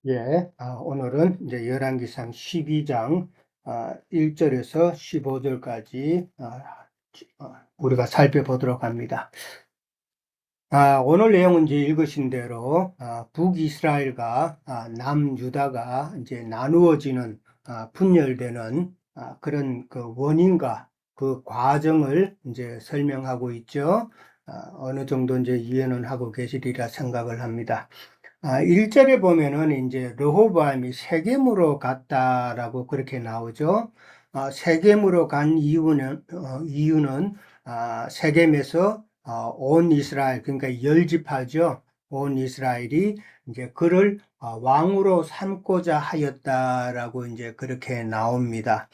예, 오늘은 이제 열왕기상 12장 1절에서 15절까지 우리가 살펴보도록 합니다. 오늘 내용은 이제 읽으신 대로 북이스라엘과 남유다가 이제 나누어지는 분열되는 그런 그 원인과 그 과정을 이제 설명하고 있죠. 어느 정도 이제 이해는 하고 계시리라 생각을 합니다. 1절에 보면은 이제 르호보암이 세겜으로 갔다라고 그렇게 나오죠. 세겜으로 간 이유는 세겜에서 온 이스라엘, 그러니까 열 지파죠. 온 이스라엘이 이제 그를 왕으로 삼고자 하였다라고 이제 그렇게 나옵니다.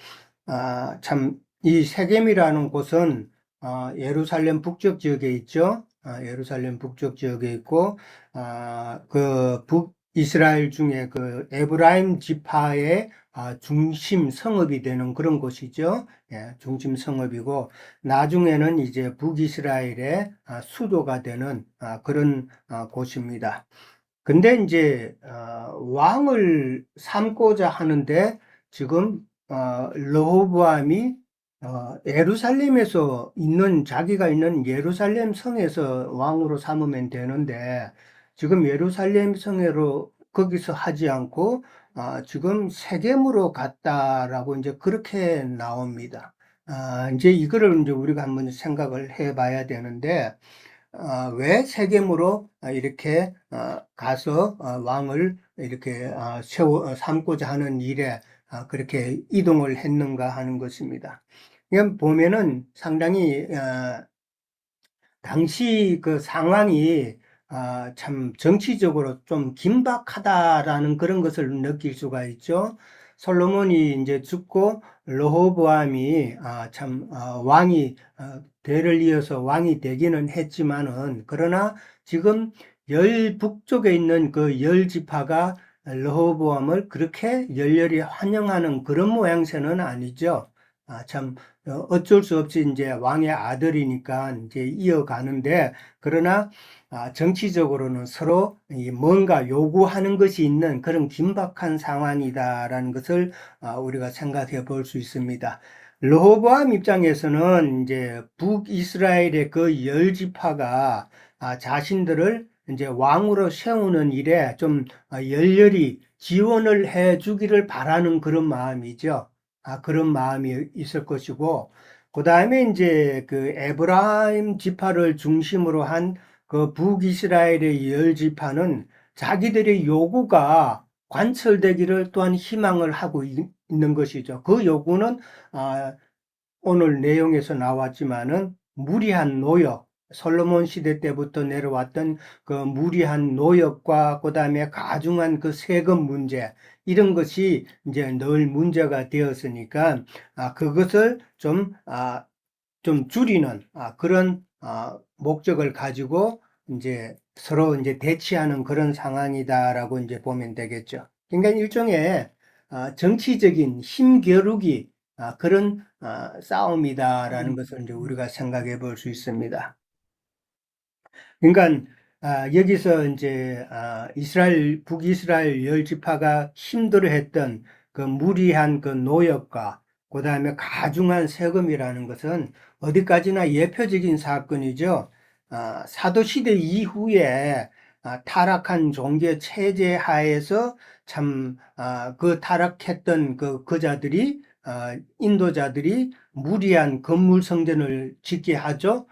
이 세겜이라는 곳은 예루살렘 북쪽 지역에 있죠. 예루살렘 북쪽 지역에 있고, 그 북이스라엘 중에 그 에브라임 지파의 중심 성읍이 되는 그런 곳이죠. 예, 중심 성읍이고, 나중에는 이제 북이스라엘의 수도가 되는 그런 곳입니다. 근데 이제 왕을 삼고자 하는데 지금 르호보암이 예루살렘에서 있는 자기가 있는 예루살렘 성에서 왕으로 삼으면 되는데 지금 예루살렘 성으로 거기서 하지 않고 지금 세겜으로 갔다라고 이제 그렇게 나옵니다. 이제 이거를 이제 우리가 한번 생각을 해봐야 되는데 왜 세겜으로 이렇게 가서 왕을 이렇게 삼고자 하는 일에 그렇게 이동을 했는가 하는 것입니다. 이건 보면은 상당히 당시 그 상황이 참 정치적으로 좀 긴박하다라는 그런 것을 느낄 수가 있죠. 솔로몬이 이제 죽고 르호보암이 참 왕이 대를 이어서 왕이 되기는 했지만은 그러나 지금 열 북쪽에 있는 그 열 지파가 르호보암을 그렇게 열렬히 환영하는 그런 모양새는 아니죠. 참 어쩔 수 없이 이제 왕의 아들이니까 이제 이어가는데 그러나 정치적으로는 서로 뭔가 요구하는 것이 있는 그런 긴박한 상황이다라는 것을 우리가 생각해 볼 수 있습니다. 르호보암 입장에서는 이제 북이스라엘의 그 열 지파가 자신들을 이제 왕으로 세우는 일에 좀 열렬히 지원을 해 주기를 바라는 그런 마음이죠. 그런 마음이 있을 것이고, 그 다음에 이제 그 에브라임 지파를 중심으로 한 그 북이스라엘의 열 지파는 자기들의 요구가 관철되기를 또한 희망을 하고 있는 것이죠. 그 요구는 오늘 내용에서 나왔지만은 무리한 노역, 솔로몬 시대 때부터 내려왔던 그 무리한 노역과 그다음에 가중한 그 세금 문제 이런 것이 이제 늘 문제가 되었으니까 그것을 좀 줄이는 그런 목적을 가지고 이제 서로 이제 대치하는 그런 상황이다라고 이제 보면 되겠죠. 그러니까 일종의 정치적인 힘겨루기 그런 싸움이다라는 것을 이제 우리가 생각해 볼 수 있습니다. 그러니까 여기서 이제 북이스라엘 열 지파가 힘들어했던 그 무리한 그 노역과 그다음에 가중한 세금이라는 것은 어디까지나 예표적인 사건이죠. 사도 시대 이후에 타락한 종교 체제 하에서 참 그 타락했던 그 거자들이 인도자들이 무리한 건물 성전을 짓게 하죠.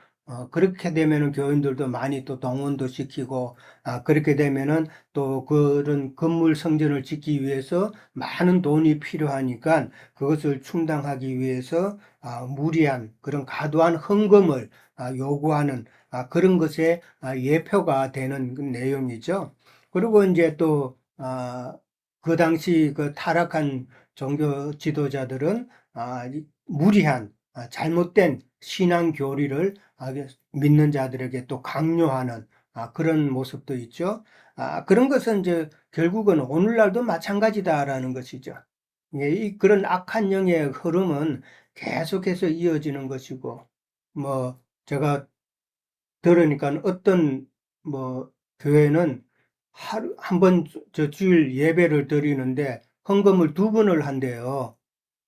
그렇게 되면은 교인들도 많이 또 동원도 시키고, 그렇게 되면은 또 그런 건물 성전을 짓기 위해서 많은 돈이 필요하니까 그것을 충당하기 위해서 무리한 그런 과도한 헌금을 요구하는 그런 것의 예표가 되는 그 내용이죠. 그리고 이제 또, 그 당시 그 타락한 종교 지도자들은 무리한 잘못된 신앙 교리를 믿는 자들에게 또 강요하는 그런 모습도 있죠. 그런 것은 이제 결국은 오늘날도 마찬가지다라는 것이죠. 예, 그런 악한 영의 흐름은 계속해서 이어지는 것이고, 제가 들으니까 어떤, 교회는 하루 한 번 저 주일 예배를 드리는데 헌금을 두 번을 한대요.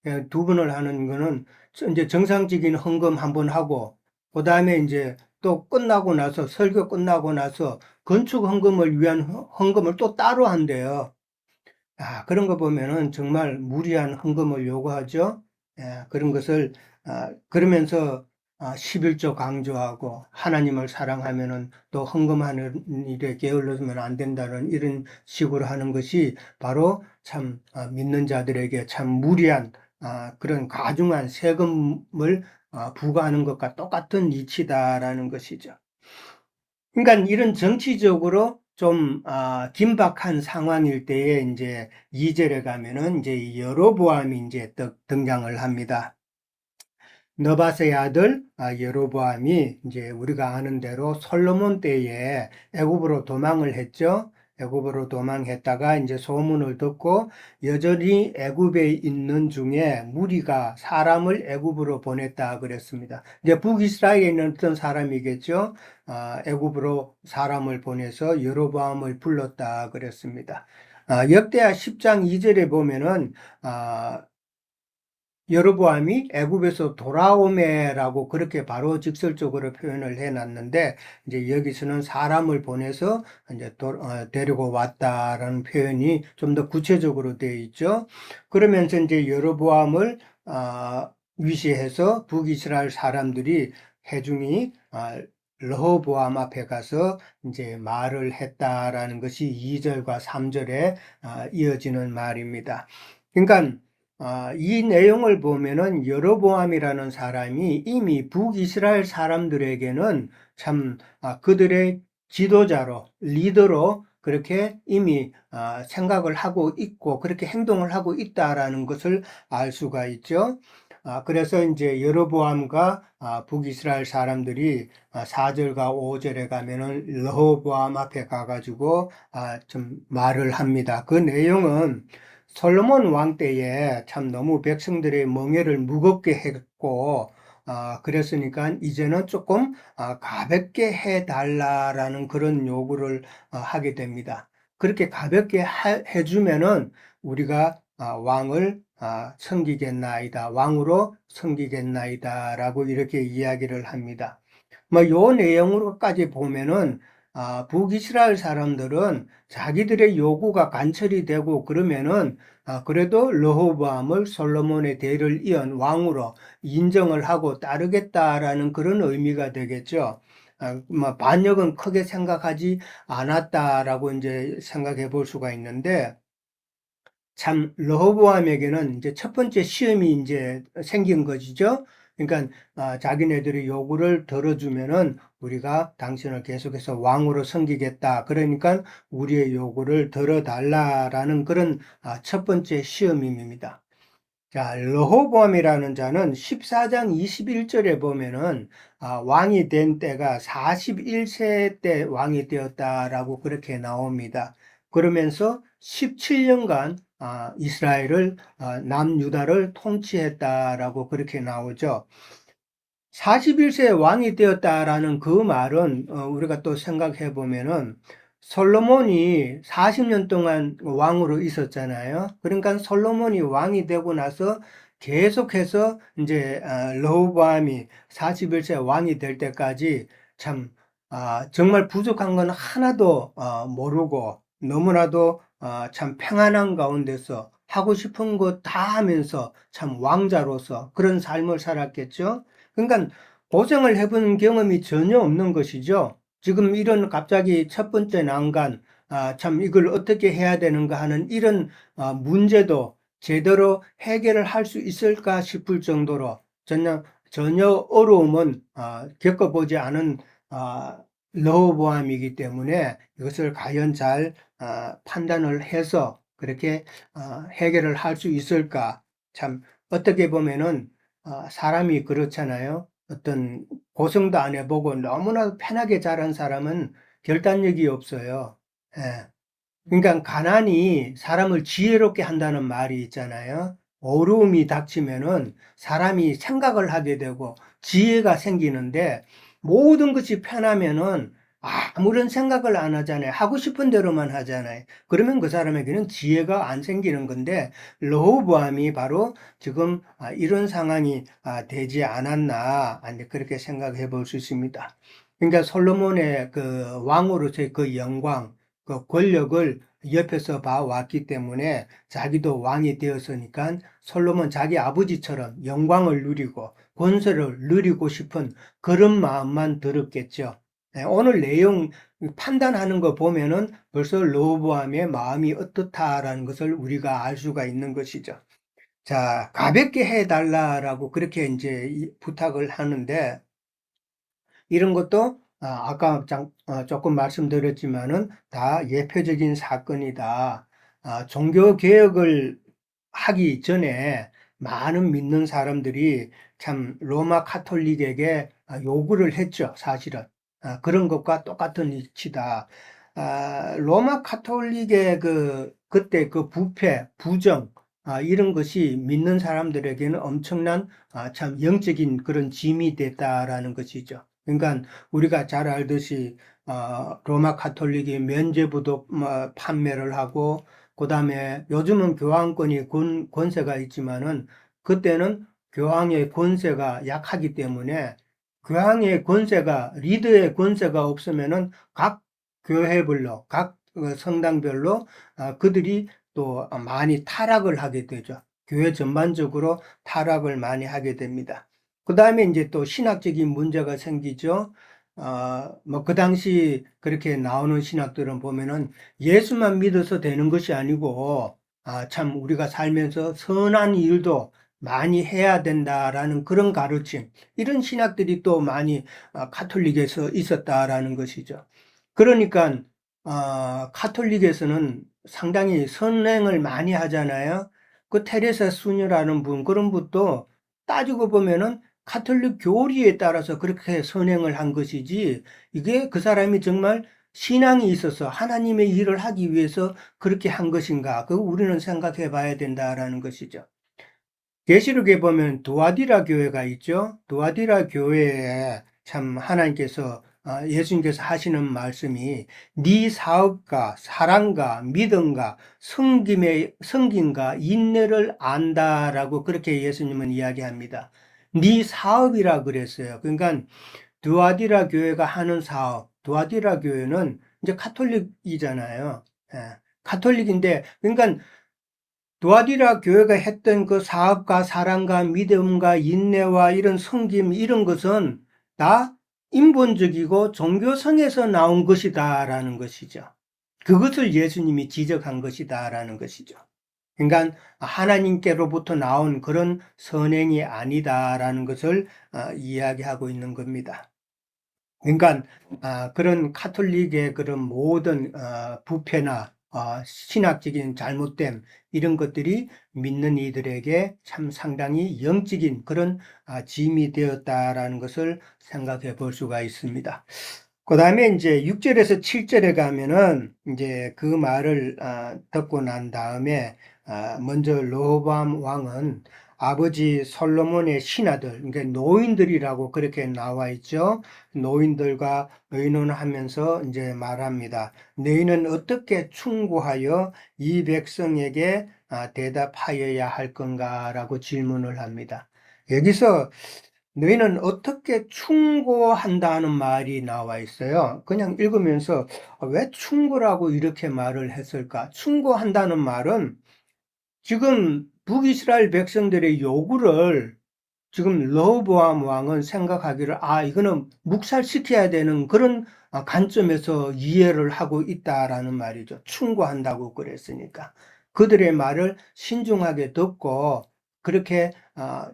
예, 두 번을 하는 거는 이제 정상적인 헌금 한 번 하고 그다음에 이제 또 끝나고 나서 설교 끝나고 나서 건축 헌금을 위한 헌금을 또 따로 한대요. 아, 그런 거 보면은 정말 무리한 헌금을 요구하죠. 예, 그런 것을 그러면서 11조 강조하고 하나님을 사랑하면은 또 헌금하는 일에 게을러서면 안 된다는 이런 식으로 하는 것이 바로 참 믿는 자들에게 참 무리한 그런 가중한 세금을 부과하는 것과 똑같은 이치다라는 것이죠. 그러니까 이런 정치적으로 좀 긴박한 상황일 때에 이제 2절에 가면은 이제 여로보암이 이제 등장을 합니다. 너밧의 아들 여로보암이 이제 우리가 아는 대로 솔로몬 때에 애굽으로 도망을 했죠. 애굽으로 도망했다가 이제 소문을 듣고 여전히 애굽에 있는 중에 무리가 사람을 애굽으로 보냈다 그랬습니다. 이제 북이스라엘에 있는 어떤 사람이겠죠. 애굽으로 사람을 보내서 여로보암을 불렀다 그랬습니다. 역대하 10장 2절에 보면은 여로보암이 애굽에서 돌아오매라고 그렇게 바로 직설적으로 표현을 해놨는데 이제 여기서는 사람을 보내서 이제 데리고 왔다라는 표현이 좀 더 구체적으로 되어 있죠. 그러면서 이제 여로보암을 위시해서 북이스라엘 사람들이 회중이 르호보암 앞에 가서 이제 말을 했다라는 것이 2절과 3절에 이어지는 말입니다. 그러니까 이 내용을 보면은 여로보암이라는 사람이 이미 북이스라엘 사람들에게는 참 그들의 지도자로 리더로 그렇게 이미 생각을 하고 있고 그렇게 행동을 하고 있다라는 것을 알 수가 있죠. 그래서 이제 여로보암과 북이스라엘 사람들이 4절과 5절에 가면은 르호보암 앞에 가가지고 좀 말을 합니다. 그 내용은 솔로몬 왕 때에 참 너무 백성들의 멍에를 무겁게 했고, 그랬으니까 이제는 조금 가볍게 해달라라는 그런 요구를 하게 됩니다. 그렇게 가볍게 해주면은 우리가 왕을 섬기겠나이다, 왕으로 섬기겠나이다 라고 이렇게 이야기를 합니다. 뭐, 요 내용으로까지 보면은 북이스라엘 사람들은 자기들의 요구가 관철이 되고 그러면은 그래도 르호보암을 솔로몬의 대를 이은 왕으로 인정을 하고 따르겠다라는 그런 의미가 되겠죠. 뭐 반역은 크게 생각하지 않았다라고 이제 생각해 볼 수가 있는데 참 르호보암에게는 이제 첫 번째 시험이 이제 생긴 것이죠. 그러니까 자기네들의 요구를 들어주면은 우리가 당신을 계속해서 왕으로 섬기겠다. 그러니까 우리의 요구를 들어달라라는 그런 첫 번째 시험입니다. 자, 르호보암이라는 자는 14장 21절에 보면은 왕이 된 때가 41세 때 왕이 되었다라고 그렇게 나옵니다. 그러면서 17년간 이스라엘을 남유다를 통치했다라고 그렇게 나오죠. 41세 왕이 되었다라는 그 말은 우리가 또 생각해 보면은 솔로몬이 40년 동안 왕으로 있었잖아요. 그러니까 솔로몬이 왕이 되고 나서 계속해서 이제 르호보암이 41세 왕이 될 때까지 참 정말 부족한 건 하나도 모르고 너무나도 참 평안한 가운데서 하고 싶은 것 다 하면서 참 왕자로서 그런 삶을 살았겠죠. 그러니까 고생을 해본 경험이 전혀 없는 것이죠. 지금 이런 갑자기 첫 번째 난간, 참 이걸 어떻게 해야 되는가 하는 이런 문제도 제대로 해결을 할 수 있을까 싶을 정도로 전혀 어려움은 겪어보지 않은 르호보암이기 때문에 이것을 과연 잘 판단을 해서 그렇게 해결을 할 수 있을까? 참 어떻게 보면은 사람이 그렇잖아요. 어떤 고생도 안 해보고 너무나 편하게 자란 사람은 결단력이 없어요. 예. 그러니까 가난이 사람을 지혜롭게 한다는 말이 있잖아요. 어려움이 닥치면은 사람이 생각을 하게 되고 지혜가 생기는데 모든 것이 편하면은 아무런 생각을 안 하잖아요. 하고 싶은 대로만 하잖아요. 그러면 그 사람에게는 지혜가 안 생기는 건데, 르호보암이 바로 지금 이런 상황이 되지 않았나, 그렇게 생각해 볼 수 있습니다. 그러니까 솔로몬의 그 왕으로서의 그 영광, 그 권력을 옆에서 봐왔기 때문에 자기도 왕이 되었으니까 솔로몬 자기 아버지처럼 영광을 누리고 권세를 누리고 싶은 그런 마음만 들었겠죠. 오늘 내용 판단하는 거 보면은 벌써 르호보암의 마음이 어떻다라는 것을 우리가 알 수가 있는 것이죠. 자, 가볍게 해달라라고 그렇게 이제 부탁을 하는데, 이런 것도 아까 조금 말씀드렸지만은 다 예표적인 사건이다. 종교 개혁을 하기 전에 많은 믿는 사람들이 참 로마 카톨릭에게 요구를 했죠, 사실은. 그런 것과 똑같은 이치다. 로마 카톨릭의 그때 그 부패, 부정, 이런 것이 믿는 사람들에게는 엄청난 참 영적인 그런 짐이 됐다라는 것이죠. 그러니까 우리가 잘 알듯이 로마 카톨릭이 면죄부도 판매를 하고, 그 다음에 요즘은 교황권이 권세가 있지만은 그때는 교황의 권세가 약하기 때문에, 교황의 권세가, 리더의 권세가 없으면은 각 교회별로, 각 성당별로 그들이 또 많이 타락을 하게 되죠. 교회 전반적으로 타락을 많이 하게 됩니다. 그 다음에 이제 또 신학적인 문제가 생기죠. 뭐 그 당시 그렇게 나오는 신학들은 보면은 예수만 믿어서 되는 것이 아니고, 참 우리가 살면서 선한 일도 많이 해야 된다라는 그런 가르침, 이런 신학들이 또 많이 카톨릭에서 있었다라는 것이죠. 그러니까 카톨릭에서는 상당히 선행을 많이 하잖아요. 그 테레사 수녀라는 분, 그런 분도 따지고 보면은 카톨릭 교리에 따라서 그렇게 선행을 한 것이지, 이게 그 사람이 정말 신앙이 있어서 하나님의 일을 하기 위해서 그렇게 한 것인가? 그거 우리는 생각해 봐야 된다라는 것이죠. 계시록에 보면 두아디라 교회가 있죠. 두아디라 교회에 참 하나님께서 예수님께서 하시는 말씀이 네 사업과 사랑과 믿음과 성김과 인내를 안다라고 그렇게 예수님은 이야기합니다. 네 사업이라 그랬어요. 그러니까 두아디라 교회가 하는 사업, 두아디라 교회는 이제 카톨릭이잖아요. 예, 카톨릭인데, 그러니까 두아디라 교회가 했던 그 사업과 사랑과 믿음과 인내와 이런 섬김, 이런 것은 다 인본적이고 종교성에서 나온 것이다라는 것이죠. 그것을 예수님이 지적한 것이다라는 것이죠. 그러니까 하나님께로부터 나온 그런 선행이 아니다라는 것을 이야기하고 있는 겁니다. 그러니까 그런 카톨릭의 그런 모든 부패나 신학적인 잘못됨, 이런 것들이 믿는 이들에게 참 상당히 영적인 그런 짐이 되었다라는 것을 생각해 볼 수가 있습니다. 그 다음에 이제 6절에서 7절에 가면은 이제 그 말을 듣고 난 다음에 먼저 르호보암 왕은 아버지 솔로몬의 신하들, 그러니까 노인들이라고 그렇게 나와 있죠. 노인들과 의논하면서 이제 말합니다. 너희는 어떻게 충고하여 이 백성에게 대답하여야 할 건가라고 질문을 합니다. 여기서 너희는 어떻게 충고한다는 말이 나와 있어요. 그냥 읽으면서 왜 충고라고 이렇게 말을 했을까? 충고한다는 말은 지금 북이스라엘 백성들의 요구를 지금 르호보암 왕은 생각하기를 이거는 묵살시켜야 되는 그런 관점에서 이해를 하고 있다라는 말이죠. 충고한다고 그랬으니까 그들의 말을 신중하게 듣고 그렇게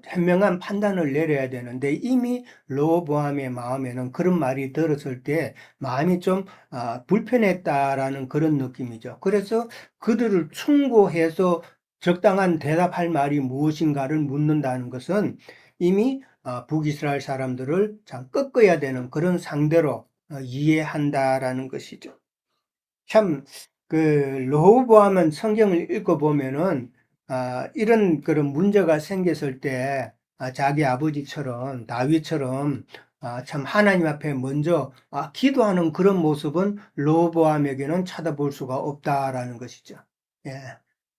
현명한 판단을 내려야 되는데, 이미 르호보암의 마음에는 그런 말이 들었을 때 마음이 좀 불편했다라는 그런 느낌이죠. 그래서 그들을 충고해서 적당한 대답할 말이 무엇인가를 묻는다는 것은 이미 북이스라엘 사람들을 참 꺾어야 되는 그런 상대로 이해한다라는 것이죠. 참 그 르호보암은 성경을 읽어보면은 이런 그런 문제가 생겼을 때 자기 아버지처럼 다윗처럼 참 하나님 앞에 먼저 기도하는 그런 모습은 르호보암에게는 찾아볼 수가 없다라는 것이죠. 예.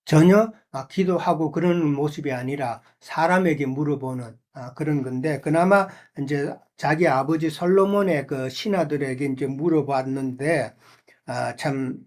전혀 기도하고 그런 모습이 아니라 사람에게 물어보는 그런 건데, 그나마 이제 자기 아버지 솔로몬의 그 신하들에게 이제 물어봤는데 참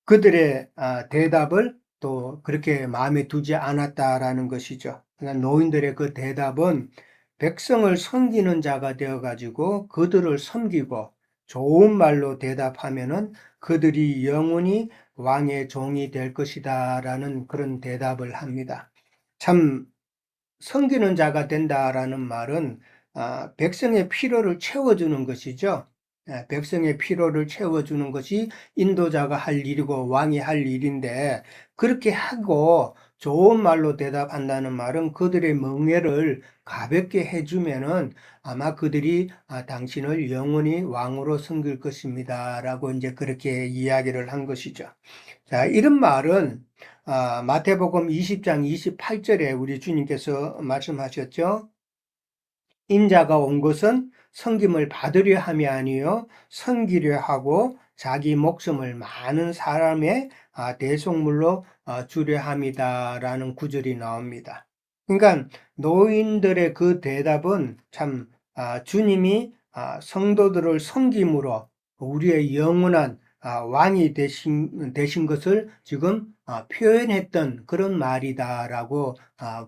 그들의 대답을 또 그렇게 마음에 두지 않았다라는 것이죠. 그러니까 노인들의 그 대답은 백성을 섬기는 자가 되어가지고 그들을 섬기고 좋은 말로 대답하면은 그들이 영원히 왕의 종이 될 것이다라는 그런 대답을 합니다. 참 섬기는 자가 된다라는 말은 백성의 필요를 채워주는 것이죠. 백성의 필요를 채워주는 것이 인도자가 할 일이고 왕이 할 일인데, 그렇게 하고 좋은 말로 대답한다는 말은 그들의 멍에를 가볍게 해주면은 아마 그들이 당신을 영원히 왕으로 섬길 것입니다 라고 이제 그렇게 이야기를 한 것이죠. 자, 이런 말은 마태복음 20장 28절에 우리 주님께서 말씀하셨죠. 인자가 온 것은 섬김을 받으려 함이 아니요 섬기려 하고 자기 목숨을 많은 사람의 대속물로 주려 함이다라는 구절이 나옵니다. 그러니까 노인들의 그 대답은 참 주님이 성도들을 섬김으로 우리의 영원한 왕이 되신 것을 지금 표현했던 그런 말이다라고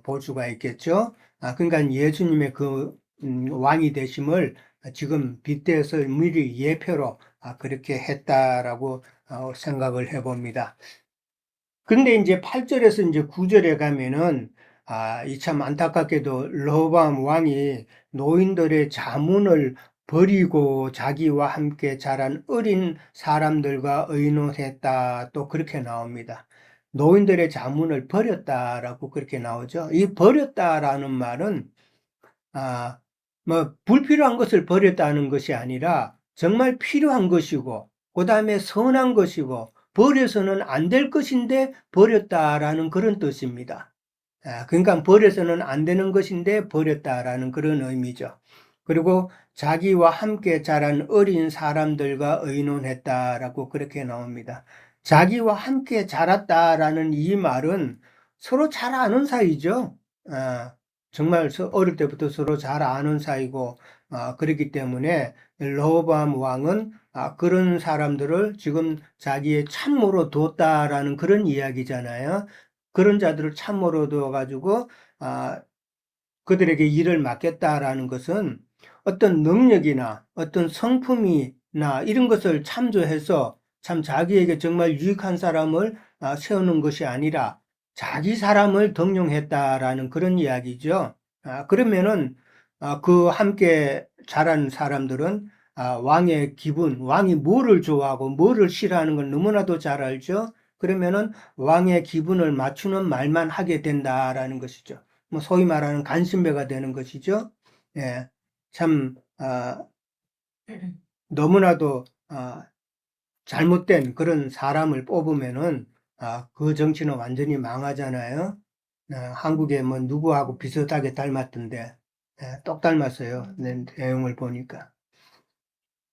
볼 수가 있겠죠. 그러니까 예수님의 그 왕이 되심을 지금 빗대어서 미리 예표로 그렇게 했다라고 생각을 해봅니다. 근데 이제 8절에서 이제 9절에 가면은 이 참 안타깝게도 르호보암 왕이 노인들의 자문을 버리고 자기와 함께 자란 어린 사람들과 의논했다, 또 그렇게 나옵니다. 노인들의 자문을 버렸다라고 그렇게 나오죠. 이 버렸다라는 말은 불필요한 것을 버렸다는 것이 아니라 정말 필요한 것이고, 그 다음에 선한 것이고, 버려서는 안 될 것인데 버렸다라는 그런 뜻입니다. 그러니까 버려서는 안 되는 것인데 버렸다라는 그런 의미죠. 그리고 자기와 함께 자란 어린 사람들과 의논했다라고 그렇게 나옵니다. 자기와 함께 자랐다라는 이 말은 서로 잘 아는 사이죠. 정말 어릴 때부터 서로 잘 아는 사이고, 그렇기 때문에 르호보암 왕은 그런 사람들을 지금 자기의 참모로 뒀다라는 그런 이야기잖아요. 그런 자들을 참모로 두어가지고 그들에게 일을 맡겼다라는 것은 어떤 능력이나 어떤 성품이나 이런 것을 참조해서 참 자기에게 정말 유익한 사람을 세우는 것이 아니라 자기 사람을 등용했다라는 그런 이야기죠. 그러면은 그 함께 자란 사람들은 왕의 기분, 왕이 뭐를 좋아하고 뭐를 싫어하는 걸 너무나도 잘 알죠. 그러면은 왕의 기분을 맞추는 말만 하게 된다라는 것이죠. 뭐 소위 말하는 간신배가 되는 것이죠. 예, 참 너무나도 잘못된 그런 사람을 뽑으면은 그 정치는 완전히 망하잖아요. 한국에 뭐 누구하고 비슷하게 닮았던데 똑 닮았어요. 내용을 보니까.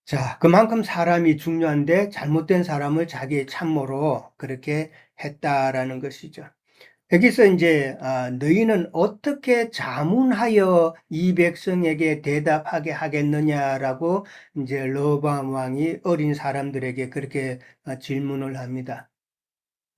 자, 그만큼 사람이 중요한데 잘못된 사람을 자기의 참모로 그렇게 했다라는 것이죠. 여기서 이제 너희는 어떻게 자문하여 이 백성에게 대답하게 하겠느냐라고 이제 르호보암 왕이 어린 사람들에게 그렇게 질문을 합니다.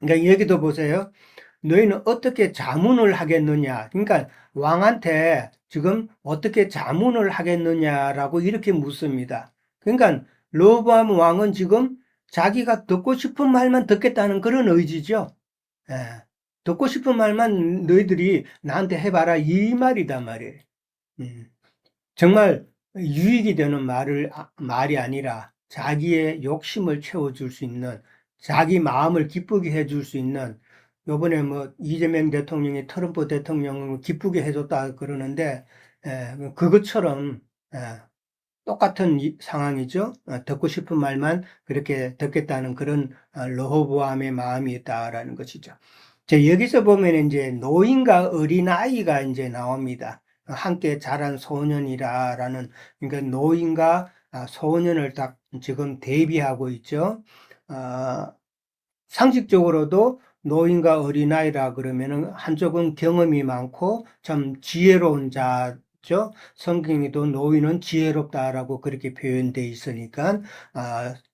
그러니까 여기도 보세요. 너희는 어떻게 자문을 하겠느냐? 그러니까 왕한테 지금 어떻게 자문을 하겠느냐라고 이렇게 묻습니다. 그러니까 르호보암 왕은 지금 자기가 듣고 싶은 말만 듣겠다는 그런 의지죠. 예. 듣고 싶은 말만 너희들이 나한테 해봐라 이 말이다 말이에요. 정말 유익이 되는 말이 아니라 자기의 욕심을 채워줄 수 있는, 자기 마음을 기쁘게 해줄 수 있는, 요번에 뭐 이재명 대통령이 트럼프 대통령을 기쁘게 해줬다 그러는데 그것처럼 똑같은 상황이죠. 듣고 싶은 말만 그렇게 듣겠다는 그런 르호보암의 마음이 있다라는 것이죠. 여기서 보면 이제 노인과 어린아이가 이제 나옵니다. 함께 자란 소년이라라는, 그러니까 노인과 소년을 딱 지금 대비하고 있죠. 상식적으로도 노인과 어린아이라 그러면은 한쪽은 경험이 많고 참 지혜로운 자죠. 성경에도 노인은 지혜롭다라고 그렇게 표현되어 있으니까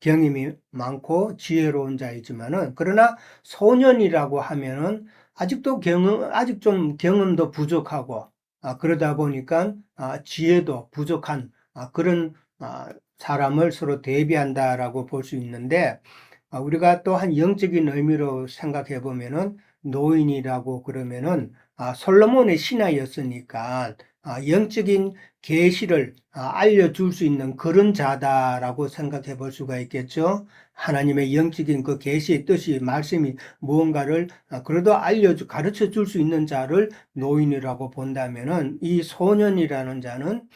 경험이 많고 지혜로운 자이지만은, 그러나 소년이라고 하면은 아직 좀 경험도 부족하고 그러다 보니까 지혜도 부족한 그런 사람을 서로 대비한다라고 볼 수 있는데, 우리가 또 한 영적인 의미로 생각해 보면은 노인이라고 그러면은 솔로몬의 신하였으니까 영적인 계시를 알려줄 수 있는 그런 자다라고 생각해 볼 수가 있겠죠. 하나님의 영적인 그 계시의 뜻이, 말씀이 무언가를 그래도 가르쳐 줄 수 있는 자를 노인이라고 본다면은, 이 소년이라는 자는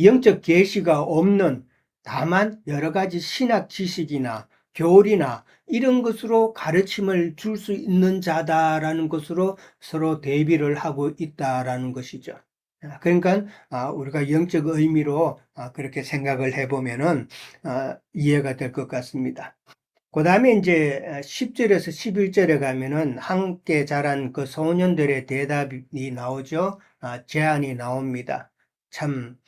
영적 계시가 없는, 다만 여러 가지 신학 지식이나 교리나 이런 것으로 가르침을 줄 수 있는 자다라는 것으로 서로 대비를 하고 있다라는 것이죠. 그러니까 우리가 영적 의미로 그렇게 생각을 해보면은 이해가 될 것 같습니다. 그 다음에 이제 10절에서 11절에 가면은 함께 자란 그 소년들의 대답이 나오죠. 제안이 나옵니다. 참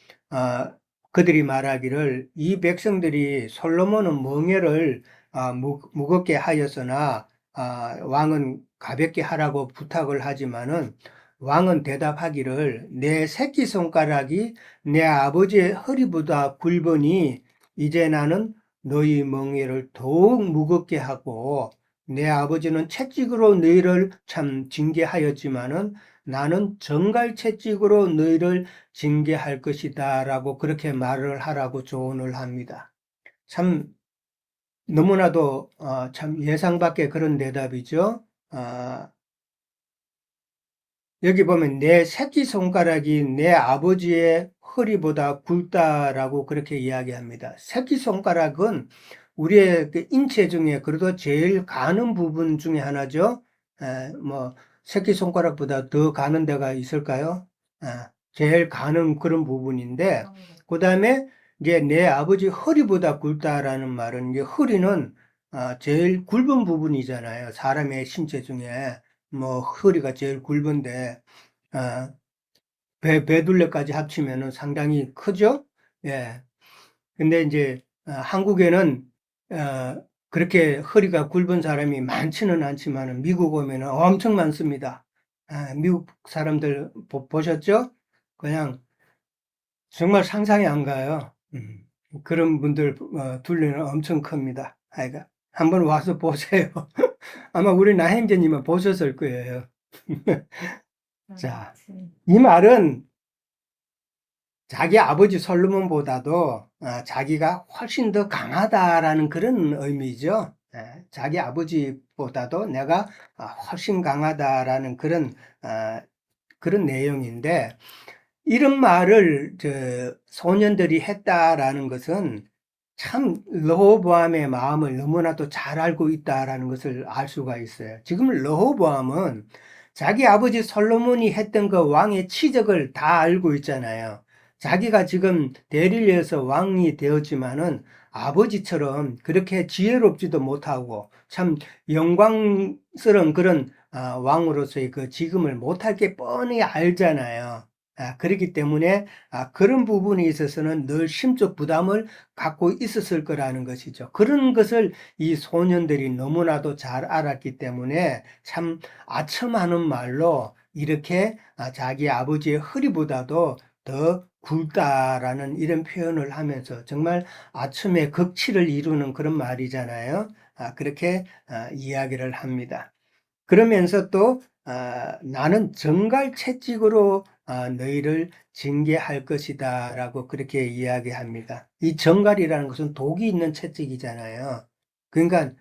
그들이 말하기를, 이 백성들이 솔로몬은 멍에를 무겁게 하였으나 왕은 가볍게 하라고 부탁을 하지만은, 왕은 대답하기를, 내 새끼손가락이 내 아버지의 허리보다 굵으니 이제 나는 너희 멍에를 더욱 무겁게 하고, 내 아버지는 채찍으로 너희를 참 징계하였지만은 나는 정갈 채찍으로 너희를 징계할 것이다 라고 그렇게 말을 하라고 조언을 합니다. 참 너무나도 참 예상 밖의 그런 대답이죠. 여기 보면 내 새끼손가락이 내 아버지의 허리보다 굵다라고 그렇게 이야기합니다. 새끼손가락은 우리의 그 인체 중에 그래도 제일 가는 부분 중에 하나죠. 뭐 새끼손가락보다 더 가는 데가 있을까요? 제일 가는 그런 부분인데, 그 다음에 이제 내 아버지 허리보다 굵다라는 말은, 이제 허리는 제일 굵은 부분이잖아요. 사람의 신체 중에. 뭐 허리가 제일 굵은데 배둘레까지 합치면은 상당히 크죠. 예. 근데 이제 한국에는 그렇게 허리가 굵은 사람이 많지는 않지만은 미국 오면은 엄청 많습니다. 미국 사람들 보셨죠? 그냥 정말 상상이 안 가요. 그런 분들 둘레는 엄청 큽니다. 하여가 한번 와서 보세요. 아마 우리 나행제님은 보셨을 거예요. 자, 이 말은 자기 아버지 솔로몬보다도 자기가 훨씬 더 강하다라는 그런 의미죠. 자기 아버지보다도 내가 훨씬 강하다라는 그런 내용인데, 이런 말을 소년들이 했다라는 것은 참 르호보암의 마음을 너무나도 잘 알고 있다라는 것을 알 수가 있어요. 지금 르호보암은 자기 아버지 솔로몬이 했던 그 왕의 치적을 다 알고 있잖아요. 자기가 지금 대리를 해서 왕이 되었지만은 아버지처럼 그렇게 지혜롭지도 못하고 참 영광스러운 그런 왕으로서의 그 지금을 못할 게 뻔히 알잖아요. 그렇기 때문에 그런 부분에 있어서는 늘 심적 부담을 갖고 있었을 거라는 것이죠. 그런 것을 이 소년들이 너무나도 잘 알았기 때문에 참 아첨하는 말로 이렇게 자기 아버지의 허리보다도 더 굵다라는 이런 표현을 하면서 정말 아첨의 극치를 이루는 그런 말이잖아요. 그렇게 이야기를 합니다. 그러면서 또 나는 정갈 채찍으로 너희를 징계할 것이다 라고 그렇게 이야기합니다. 이 정갈이라는 것은 독이 있는 채찍이잖아요. 그러니까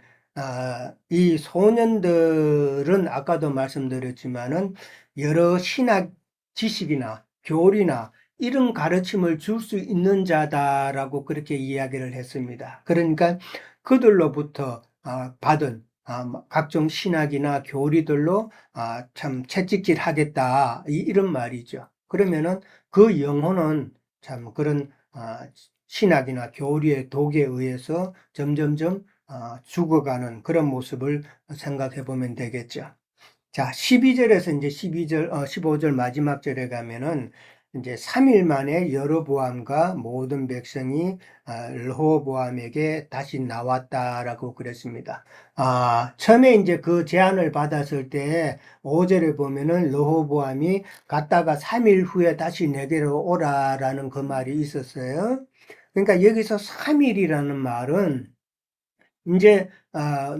이 소년들은 아까도 말씀드렸지만은 여러 신학 지식이나 교리나 이런 가르침을 줄 수 있는 자다라고 그렇게 이야기를 했습니다. 그러니까 그들로부터 받은 각종 신학이나 교리들로 참 채찍질 하겠다 이런 말이죠. 그러면은 그 영혼은 참 그런 신학이나 교리의 독에 의해서 점점점 죽어가는 그런 모습을 생각해 보면 되겠죠. 자, 12절에서 이제 15절 마지막 절에 가면은 이제 3일 만에 여로보암과 모든 백성이 르호보암에게 다시 나왔다라고 그랬습니다. 처음에 이제 그 제안을 받았을 때 5절에 보면은 르호보암이 갔다가 3일 후에 다시 내게로 오라라는 그 말이 있었어요. 그러니까 여기서 3일이라는 말은 이제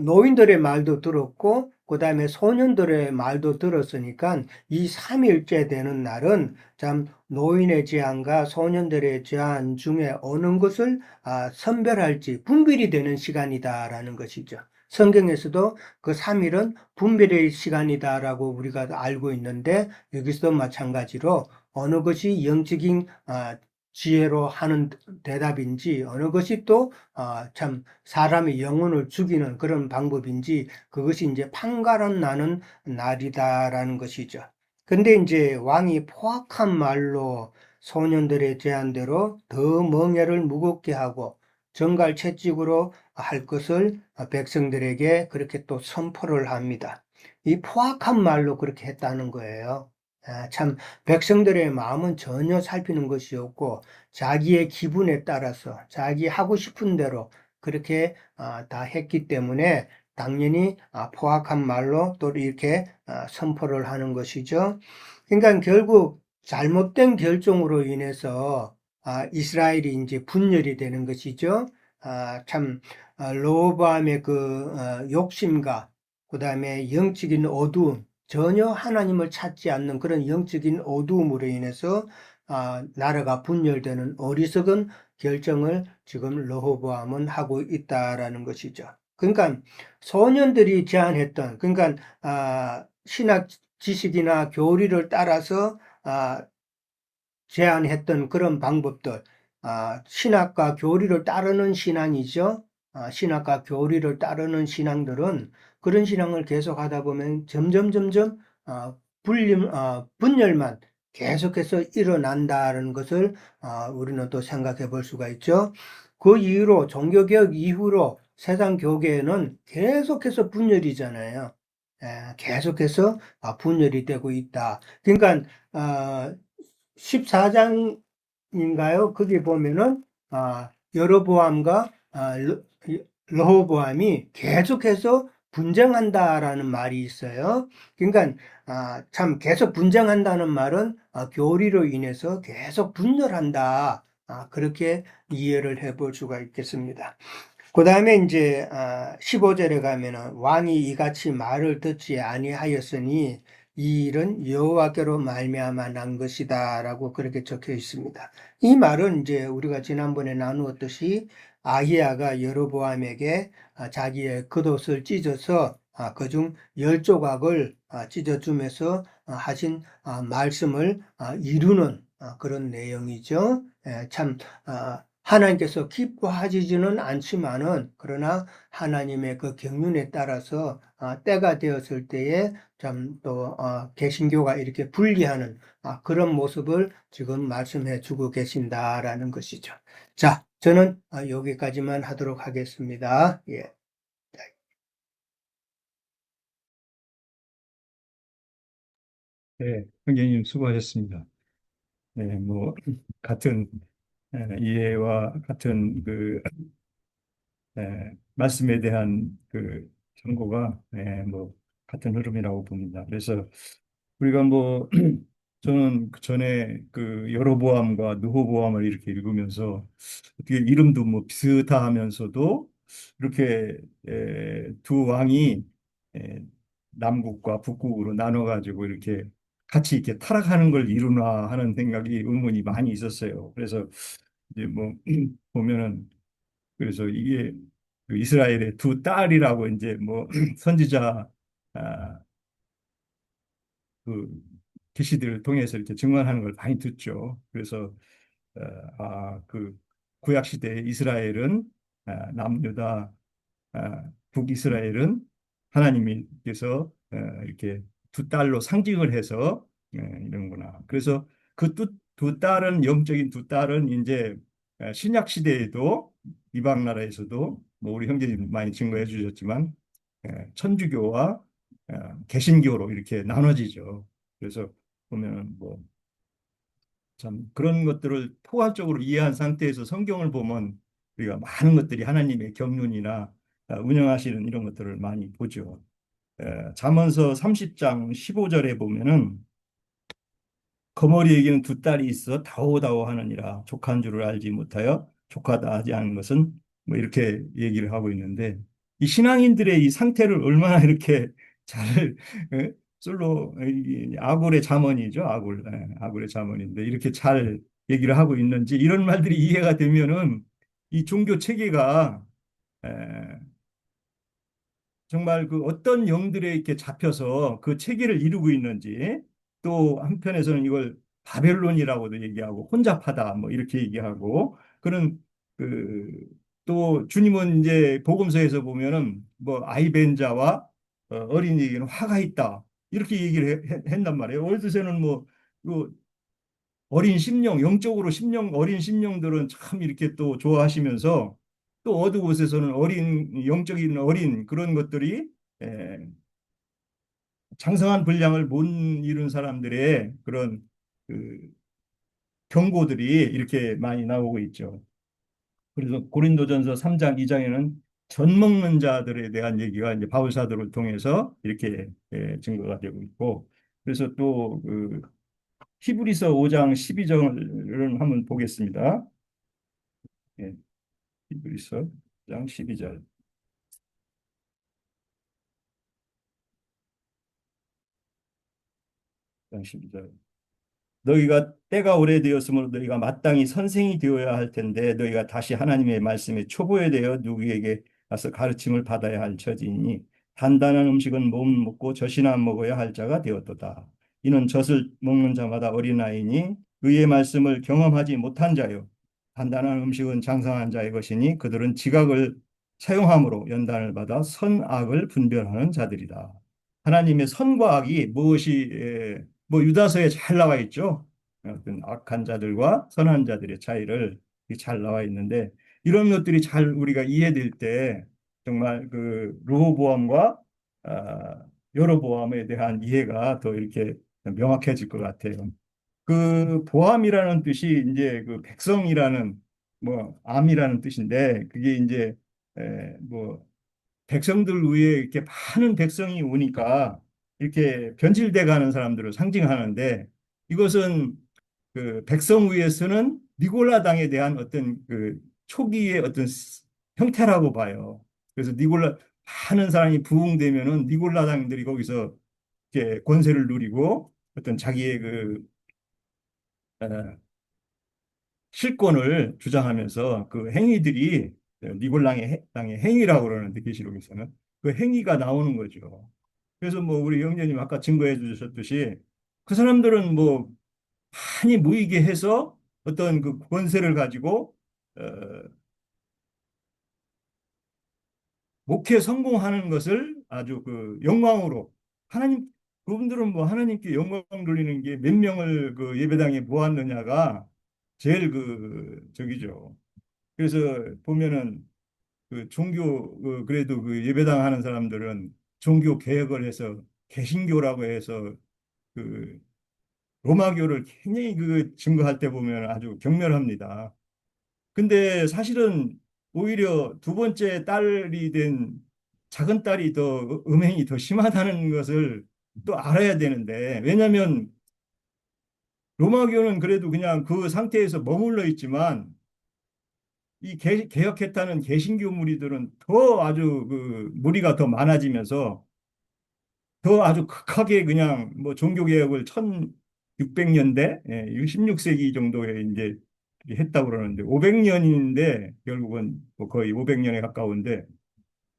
노인들의 말도 들었고 그다음에 소년들의 말도 들었으니까 이 3일째 되는 날은 참 노인의 제안과 소년들의 제안 중에 어느 것을 선별할지 분별이 되는 시간이다라는 것이죠. 성경에서도 그 3일은 분별의 시간이다라고 우리가 알고 있는데 여기서도 마찬가지로 어느 것이 영적인 지혜로 하는 대답인지 어느 것이 또 참 사람의 영혼을 죽이는 그런 방법인지 그것이 이제 판가름 나는 날이다라는 것이죠. 근데 이제 왕이 포악한 말로 소년들의 제안대로 더 멍에를 무겁게 하고 정갈 채찍으로 할 것을 백성들에게 그렇게 또 선포를 합니다. 이 포악한 말로 그렇게 했다는 거예요. 참 백성들의 마음은 전혀 살피는 것이 없고 자기의 기분에 따라서 자기 하고 싶은 대로 그렇게 다 했기 때문에 당연히 포악한 말로 또 이렇게 선포를 하는 것이죠. 그러니까 결국 잘못된 결정으로 인해서 이스라엘이 이제 분열이 되는 것이죠. 참 로보암의 그 욕심과 그다음에 영적인 어두움, 전혀 하나님을 찾지 않는 그런 영적인 어두움으로 인해서 나라가 분열되는 어리석은 결정을 지금 르호보암은 하고 있다라는 것이죠. 그러니까 소년들이 제안했던 그러니까 신학 지식이나 교리를 따라서 제안했던 그런 방법들, 신학과 교리를 따르는 신앙이죠. 신학과 교리를 따르는 신앙들은 그런 신앙을 계속 하다 보면 점점 분열만 계속해서 일어난다는 것을 우리는 또 생각해 볼 수가 있죠. 그 이후로 종교개혁 이후로 세상 교계에는 계속해서 분열이잖아요. 계속해서 분열이 되고 있다. 그러니까 14장인가요? 거기 보면은 여로보암과 르호보암이 계속해서 분쟁한다라는 말이 있어요. 그러니까 참 계속 분쟁한다는 말은 교리로 인해서 계속 분열한다. 그렇게 이해를 해볼 수가 있겠습니다. 그 다음에 이제 15절에 가면은 왕이 이같이 말을 듣지 아니하였으니 이 일은 여호와께로 말미암아 난 것이다라고 그렇게 적혀 있습니다. 이 말은 이제 우리가 지난번에 나누었듯이 아히야가 여로보암에게 자기의 겉옷을 찢어서 그중 10조각을 찢어주면서 하신 말씀을 이루는 그런 내용이죠. 참 하나님께서 기뻐하시지는 않지만은 그러나 하나님의 그 경륜에 따라서 때가 되었을 때에 참 또 개신교가 이렇게 분리하는 그런 모습을 지금 말씀해 주고 계신다라는 것이죠. 자, 저는 여기까지만 하도록 하겠습니다. 예. 네, 형제님 수고하셨습니다. 네, 뭐 같은 이해와 같은 그 말씀에 대한 그 정보가 뭐 같은 흐름이라고 봅니다. 그래서 우리가 뭐 저는 그 전에 그 여로보암과 느호보암을 이렇게 읽으면서 어떻게 이름도 뭐 비슷하면서도 이렇게 두 왕이 에, 남국과 북국으로 나눠가지고 이렇게 같이 이렇게 타락하는 걸 이루나 하는 생각이 의문이 많이 있었어요. 그래서 이제 뭐 보면은 그래서 이게 그 이스라엘의 두 딸이라고 이제 뭐 선지자 아, 그 계시들을 통해서 이렇게 증언하는 걸 많이 듣죠. 그래서 그 구약 시대 이스라엘은 남유다, 북이스라엘은 하나님께서 이렇게 두 딸로 상징을 해서 이런구나. 그래서 그 두 딸은 영적인 두 딸은 이제 신약 시대에도 이방 나라에서도 뭐 우리 형제님 많이 증거해 주셨지만 천주교와 개신교로 이렇게 나눠지죠. 그래서 보면은 뭐 참 그런 것들을 포괄적으로 이해한 상태에서 성경을 보면 우리가 많은 것들이 하나님의 경륜이나 운영하시는 이런 것들을 많이 보죠. 잠언서 30장 15절에 보면은 거머리에게는 두 딸이 있어 다오다오 하느니라 족한 줄을 알지 못하여 족하다 하지 않은 것은 뭐 이렇게 얘기를 하고 있는데 이 신앙인들의 이 상태를 얼마나 이렇게 잘 솔로 아굴의 잠언이죠. 아굴의 잠언인데 이렇게 잘 얘기를 하고 있는지 이런 말들이 이해가 되면은 이 종교 체계가 에, 정말 그 어떤 영들에 이렇게 잡혀서 그 체계를 이루고 있는지 또 한편에서는 이걸 바벨론이라고도 얘기하고 혼잡하다 뭐 이렇게 얘기하고 그런 그 또 주님은 이제 복음서에서 보면은 뭐 아이벤자와 어린이에게는 화가 있다 이렇게 얘기를 했단 말이에요. 월드세는 뭐그 어린 심령, 영적으로 어린 심령들은 참 이렇게 또 좋아하시면서 또 어느 곳에서는 영적인 어린 그런 것들이 에, 장성한 분량을 못 이룬 사람들의 그런 그 경고들이 이렇게 많이 나오고 있죠. 그래서 고린도전서 3장 2장에는 젖 먹는 자들에 대한 얘기가 이제 바울 사도를 통해서 이렇게 증거가 되고 있고 그래서 또그 히브리서 5장 12절을 한번 보겠습니다. 예, 히브리서 5장 12절. 12절. 너희가 때가 오래되었으므로 너희가 마땅히 선생이 되어야 할 텐데 너희가 다시 하나님의 말씀에 초보에 대해 누구에게 가서 가르침을 받아야 할 처지이니 단단한 음식은 못 먹고 젖이나 먹어야 할 자가 되었도다. 이는 젖을 먹는 자마다 어린아이니 의의 말씀을 경험하지 못한 자요. 단단한 음식은 장성한 자의 것이니 그들은 지각을 사용함으로 연단을 받아 선악을 분별하는 자들이다. 하나님의 선과 악이 무엇이 뭐 유다서에 잘 나와 있죠. 어떤 악한 자들과 선한 자들의 차이를 잘 나와 있는데 이런 것들이 잘 우리가 이해될 때 정말 그 르호보암과 여로보암에 대한 이해가 더 이렇게 명확해질 것 같아요. 그 보암이라는 뜻이 이제 그 백성이라는 뭐 암이라는 뜻인데 그게 이제 뭐 백성들 위에 이렇게 많은 백성이 오니까 이렇게 변질돼 가는 사람들을 상징하는데 이것은 그 백성 위에서는 니골라 당에 대한 어떤 그 초기의 어떤 형태라고 봐요. 그래서 많은 사람이 부흥되면은 니골라 당들이 거기서 이렇게 권세를 누리고 어떤 자기의 그 어, 실권을 주장하면서 그 행위들이 니골당의 행위라고 그러는데 계시록에서는 그 행위가 나오는 거죠. 그래서 뭐 우리 영재님 아까 증거해 주셨듯이 그 사람들은 뭐 많이 모이게 해서 어떤 그 권세를 가지고 어, 목회 성공하는 것을 아주 그 영광으로 하나님 그분들은 뭐 하나님께 영광 돌리는 게 몇 명을 그 예배당에 모았느냐가 제일 그 저기죠. 그래서 보면은 그 종교 그래도 그 예배당 하는 사람들은 종교 개혁을 해서 개신교라고 해서 그 로마교를 굉장히 그 증거할 때 보면 아주 경멸합니다. 근데 사실은 오히려 두 번째 딸이 된 작은 딸이 더 음행이 더 심하다는 것을 또 알아야 되는데 왜냐하면 로마교는 그래도 그냥 그 상태에서 머물러 있지만 이 개혁했다는 개신교 무리들은 더 아주 그 무리가 더 많아지면서 더 아주 극하게 그냥 뭐 종교개혁을 1600년대, 16세기 정도에 이제 했다고 그러는데 500년인데 결국은 뭐 거의 500년에 가까운데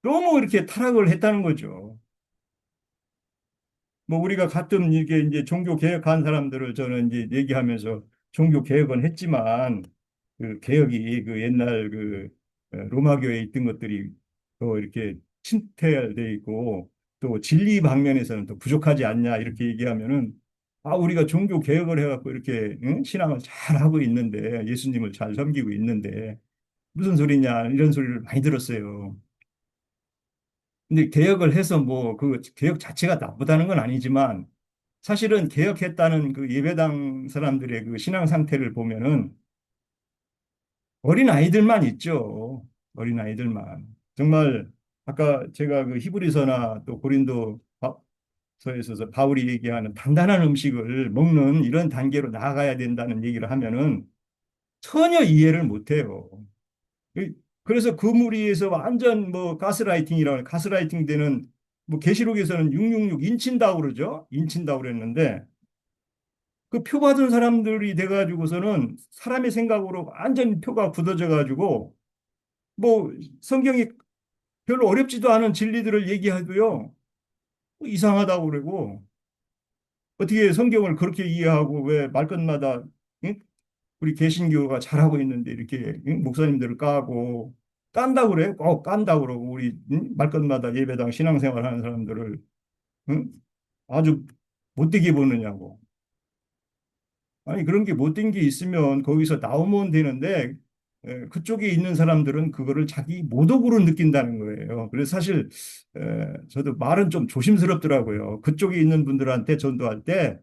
너무 이렇게 타락을 했다는 거죠. 뭐 우리가 가끔 이게 이제 종교 개혁한 사람들을 저는 이제 얘기하면서 종교 개혁은 했지만 그 개혁이 그 옛날 그 로마교에 있던 것들이 또 이렇게 침탈돼 있고 또 진리 방면에서는 또 부족하지 않냐 이렇게 얘기하면은 우리가 종교 개혁을 해갖고 이렇게 응? 신앙을 잘 하고 있는데 예수님을 잘 섬기고 있는데 무슨 소리냐 이런 소리를 많이 들었어요. 근데 개혁을 해서 뭐 그 개혁 자체가 나쁘다는 건 아니지만 사실은 개혁했다는 그 예배당 사람들의 그 신앙 상태를 보면은 어린 아이들만 있죠. 어린 아이들만. 정말 아까 제가 그 히브리서나 또 고린도서에 있어서 바울이 얘기하는 단단한 음식을 먹는 이런 단계로 나아가야 된다는 얘기를 하면은 전혀 이해를 못 해요. 그래서 그 무리에서 완전 뭐 가스라이팅이라고 가스라이팅 되는 뭐 계시록에서는 666 인친다고 그러죠. 인친다고 그랬는데 그 표 받은 사람들이 돼가지고서는 사람의 생각으로 완전 표가 굳어져 가지고 뭐 성경이 별로 어렵지도 않은 진리들을 얘기하고요. 뭐 이상하다고 그러고 어떻게 성경을 그렇게 이해하고 왜 말끝마다 응? 우리 개신교가 잘하고 있는데 이렇게 응? 목사님들을 까고 깐다 그래? 깐다 그러고 우리 응? 말끝마다 예배당 신앙생활 하는 사람들을 응? 아주 못되게 보느냐고. 아니 그런 게 못된 게 있으면 거기서 나오면 되는데 그쪽에 있는 사람들은 그거를 자기 모독으로 느낀다는 거예요. 그래서 사실 저도 말은 좀 조심스럽더라고요. 그쪽에 있는 분들한테 전도할 때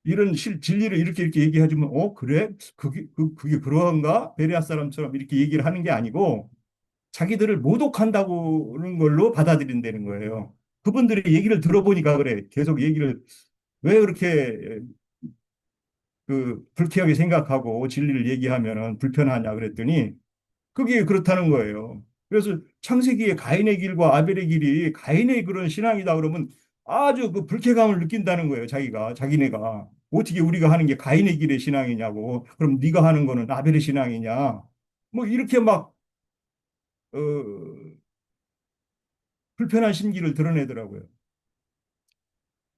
이런 진리를 이렇게 얘기해주면 그래? 그게 그러한가? 베레아 사람처럼 이렇게 얘기를 하는 게 아니고 자기들을 모독한다고는 걸로 받아들인다는 거예요. 그분들의 얘기를 들어보니까 그래. 계속 얘기를 왜 그렇게 불쾌하게 생각하고 진리를 얘기하면은 불편하냐 그랬더니 그게 그렇다는 거예요. 그래서 창세기의 가인의 길과 아벨의 길이 가인의 그런 신앙이다 그러면 아주 그 불쾌감을 느낀다는 거예요. 자기네가 어떻게 우리가 하는 게 가인의 길의 신앙이냐고. 그럼 네가 하는 거는 아벨의 신앙이냐. 뭐 이렇게 막 어, 불편한 심기를 드러내더라고요.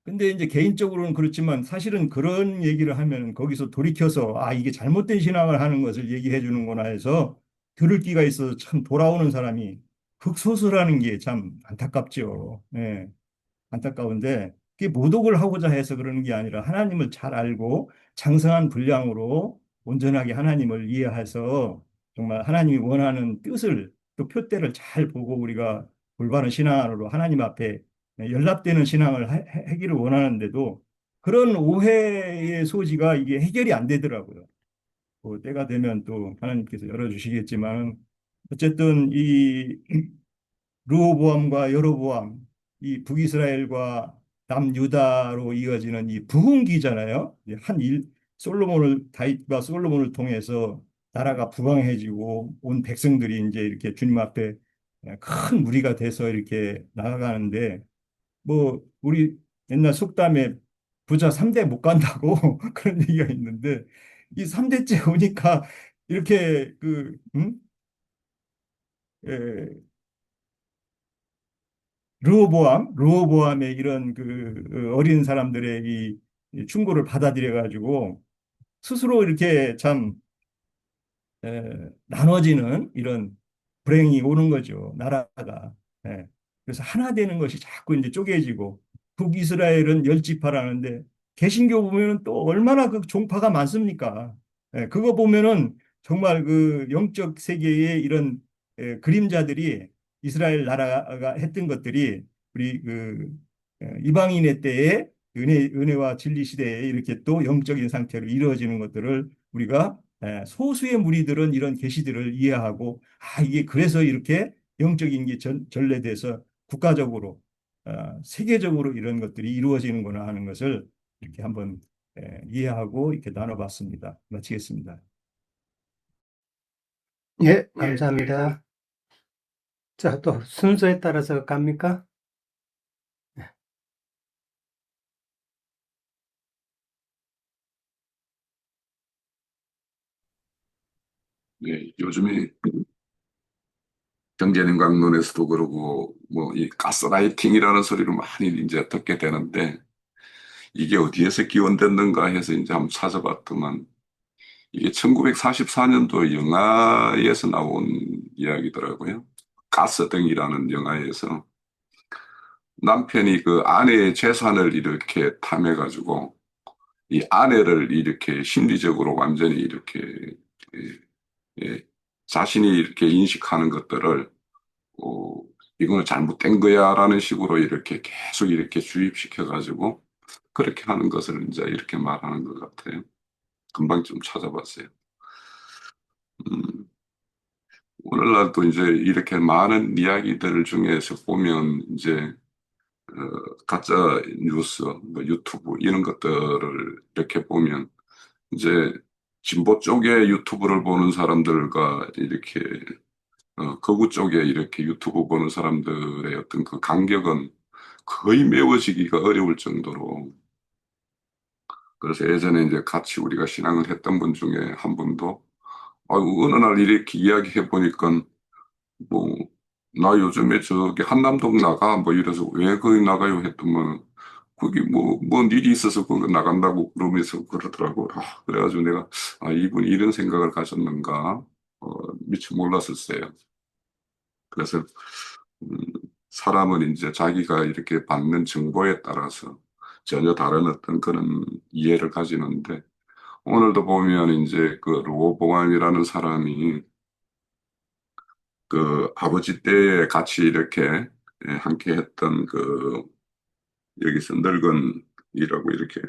근데 이제 개인적으로는 그렇지만 사실은 그런 얘기를 하면 거기서 돌이켜서 이게 잘못된 신앙을 하는 것을 얘기해 주는구나 해서 들을 기가 있어서 참 돌아오는 사람이 극소수라는 게 참 안타깝죠. 예. 안타까운데 그게 모독을 하고자 해서 그러는 게 아니라 하나님을 잘 알고 장성한 분량으로 온전하게 하나님을 이해해서 정말 하나님이 원하는 뜻을 또 표대를 잘 보고 우리가 올바른 신앙으로 하나님 앞에 연락되는 신앙을 하기를 원하는데도 그런 오해의 소지가 이게 해결이 안 되더라고요. 그 때가 되면 또 하나님께서 열어주시겠지만 어쨌든 이 르호보암과 여로보암, 이 북이스라엘과 남유다로 이어지는 이 부흥기잖아요. 다윗과 솔로몬을 통해서 나라가 부강해지고 온 백성들이 이제 이렇게 주님 앞에 큰 무리가 돼서 이렇게 나아가는데 뭐 우리 옛날 속담에 부자 3대 못 간다고 그런 얘기가 있는데 이 3대째 오니까 이렇게 에, 르호보암의 이런 어린 사람들의 이 충고를 받아들여 가지고 스스로 이렇게 참 나눠지는 이런 불행이 오는 거죠. 나라가. 예. 그래서 하나 되는 것이 자꾸 이제 쪼개지고 북이스라엘은 열 지파라는데 개신교 보면은 또 얼마나 그 종파가 많습니까? 예. 그거 보면은 정말 그 영적 세계의 이런 그림자들이 이스라엘 나라가 했던 것들이 우리 이방인의 때에 은혜와 진리 시대에 이렇게 또 영적인 상태로 이루어지는 것들을 우리가 소수의 무리들은 이런 계시들을 이해하고 이게 그래서 이렇게 영적인 게 전래돼서 국가적으로 세계적으로 이런 것들이 이루어지는구나 하는 것을 이렇게 한번 이해하고 이렇게 나눠봤습니다. 마치겠습니다. 예, 감사합니다. 자, 또 순서에 따라서 갑니까? 네, 요즘에 경제님 강론에서도 그러고 뭐 이 가스라이팅이라는 소리를 많이 이제 듣게 되는데 이게 어디에서 기원됐는가 해서 이제 한번 찾아봤더만 이게 1944년도 영화에서 나온 이야기더라고요. 가스등이라는 영화에서 남편이 그 아내의 재산을 이렇게 탐해가지고 이 아내를 이렇게 심리적으로 완전히 이렇게 예, 자신이 이렇게 인식하는 것들을 어, 이거는 잘못된 거야라는 식으로 이렇게 계속 이렇게 주입시켜가지고 그렇게 하는 것을 이제 이렇게 말하는 것 같아요. 금방 좀 찾아봤어요. 음, 오늘날도 이제 이렇게 많은 이야기들 중에서 보면 이제 가짜 뉴스, 뭐 유튜브 이런 것들을 이렇게 보면 이제 진보 쪽의 유튜브를 보는 사람들과 이렇게 거구 쪽에 이렇게 유튜브 보는 사람들의 어떤 그 간격은 거의 메워지기가 어려울 정도로 그래서 예전에 이제 같이 우리가 신앙을 했던 분 중에 한 분도 어느 날 이렇게 이야기해 보니까 뭐 나 요즘에 저기 한남동 나가 뭐 이래서 왜 거기 나가요 했더만 거기 뭔 일이 있어서 거기 나간다고 그러면서 그러더라고. 그래가지고 내가 이분이 이런 생각을 가졌는가 미처 몰랐었어요. 그래서 음, 사람은 이제 자기가 이렇게 받는 정보에 따라서 전혀 다른 어떤 그런 이해를 가지는데 오늘도 보면 이제 그 로보암이라는 사람이 그 아버지 때에 같이 이렇게 함께 했던 그 여기서 늙은이라고 이렇게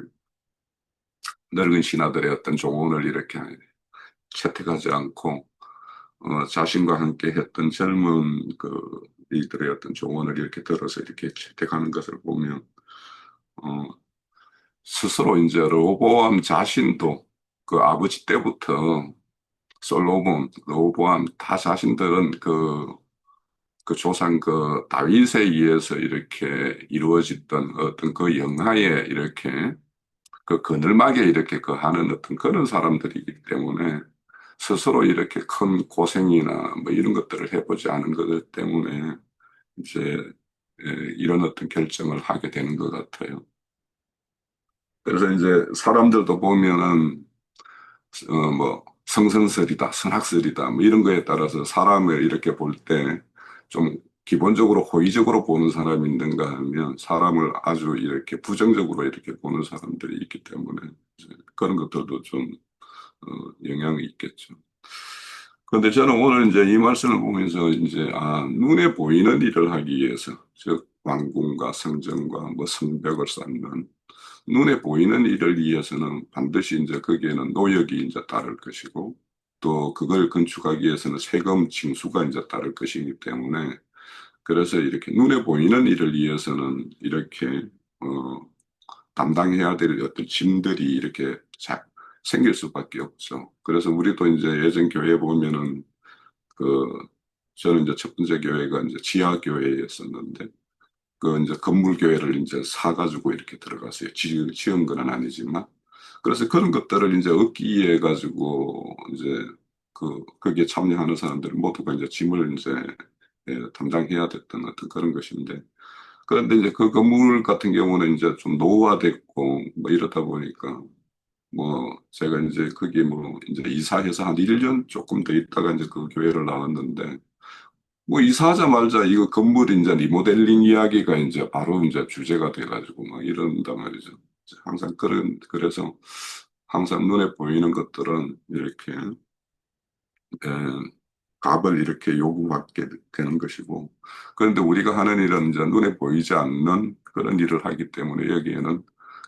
늙은 신하들의 어떤 조언을 이렇게 채택하지 않고 자신과 함께 했던 젊은 그 이들의 어떤 조언을 이렇게 들어서 이렇게 채택하는 것을 보면 어, 스스로 이제 로보암 자신도 그 아버지 때부터 솔로몬, 로보암 다 자신들은 그 조상 그 다윗에 의해서 이렇게 이루어졌던 어떤 그 영하에 이렇게 그 그늘막에 이렇게 거하는 어떤 그런 사람들이기 때문에 스스로 이렇게 큰 고생이나 뭐 이런 것들을 해보지 않은 것 때문에 이제 이런 어떤 결정을 하게 되는 것 같아요. 그래서 이제 사람들도 보면은 뭐 성선설이다, 선악설이다 뭐 이런 거에 따라서 사람을 이렇게 볼 때 좀 기본적으로 호의적으로 보는 사람이 있는가 하면 사람을 아주 이렇게 부정적으로 이렇게 보는 사람들이 있기 때문에 이제 그런 것들도 좀 영향이 있겠죠. 그런데 저는 오늘 이제 이 말씀을 보면서 이제 눈에 보이는 일을 하기 위해서 즉 왕궁과 성전과 뭐 성벽을 쌓는 눈에 보이는 일을 위해서는 반드시 이제 거기에는 노역이 이제 따를 것이고 또 그걸 건축하기 위해서는 세금 징수가 이제 따를 것이기 때문에 그래서 이렇게 눈에 보이는 일을 위해서는 이렇게 어, 담당해야 될 어떤 짐들이 이렇게 생길 수밖에 없죠. 그래서 우리도 이제 예전 교회 보면은 그 저는 이제 첫 번째 교회가 이제 지하 교회였었는데 그 이제 건물 교회를 이제 사가지고 이렇게 들어갔어요. 지은 건 아니지만 그래서 그런 것들을 이제 얻기 위해 가지고 이제 거기에 참여하는 사람들 모두가 이제 짐을 이제 담당해야 됐던 어떤 그런 것인데 그런데 이제 그 건물 같은 경우는 이제 좀 노후화됐고 뭐 이러다 보니까 뭐 제가 이제 거기 뭐 이제 이사해서 한 1년 조금 더 있다가 이제 그 교회를 나왔는데 뭐 이사하자마자 이거 건물 이제 리모델링 이야기가 이제 바로 이제 주제가 돼가지고 막 이런단 말이죠. 항상 그래서 항상 눈에 보이는 것들은 이렇게 에, 값을 이렇게 요구받게 되는 것이고 그런데 우리가 하는 일은 이제 눈에 보이지 않는 그런 일을 하기 때문에 여기에는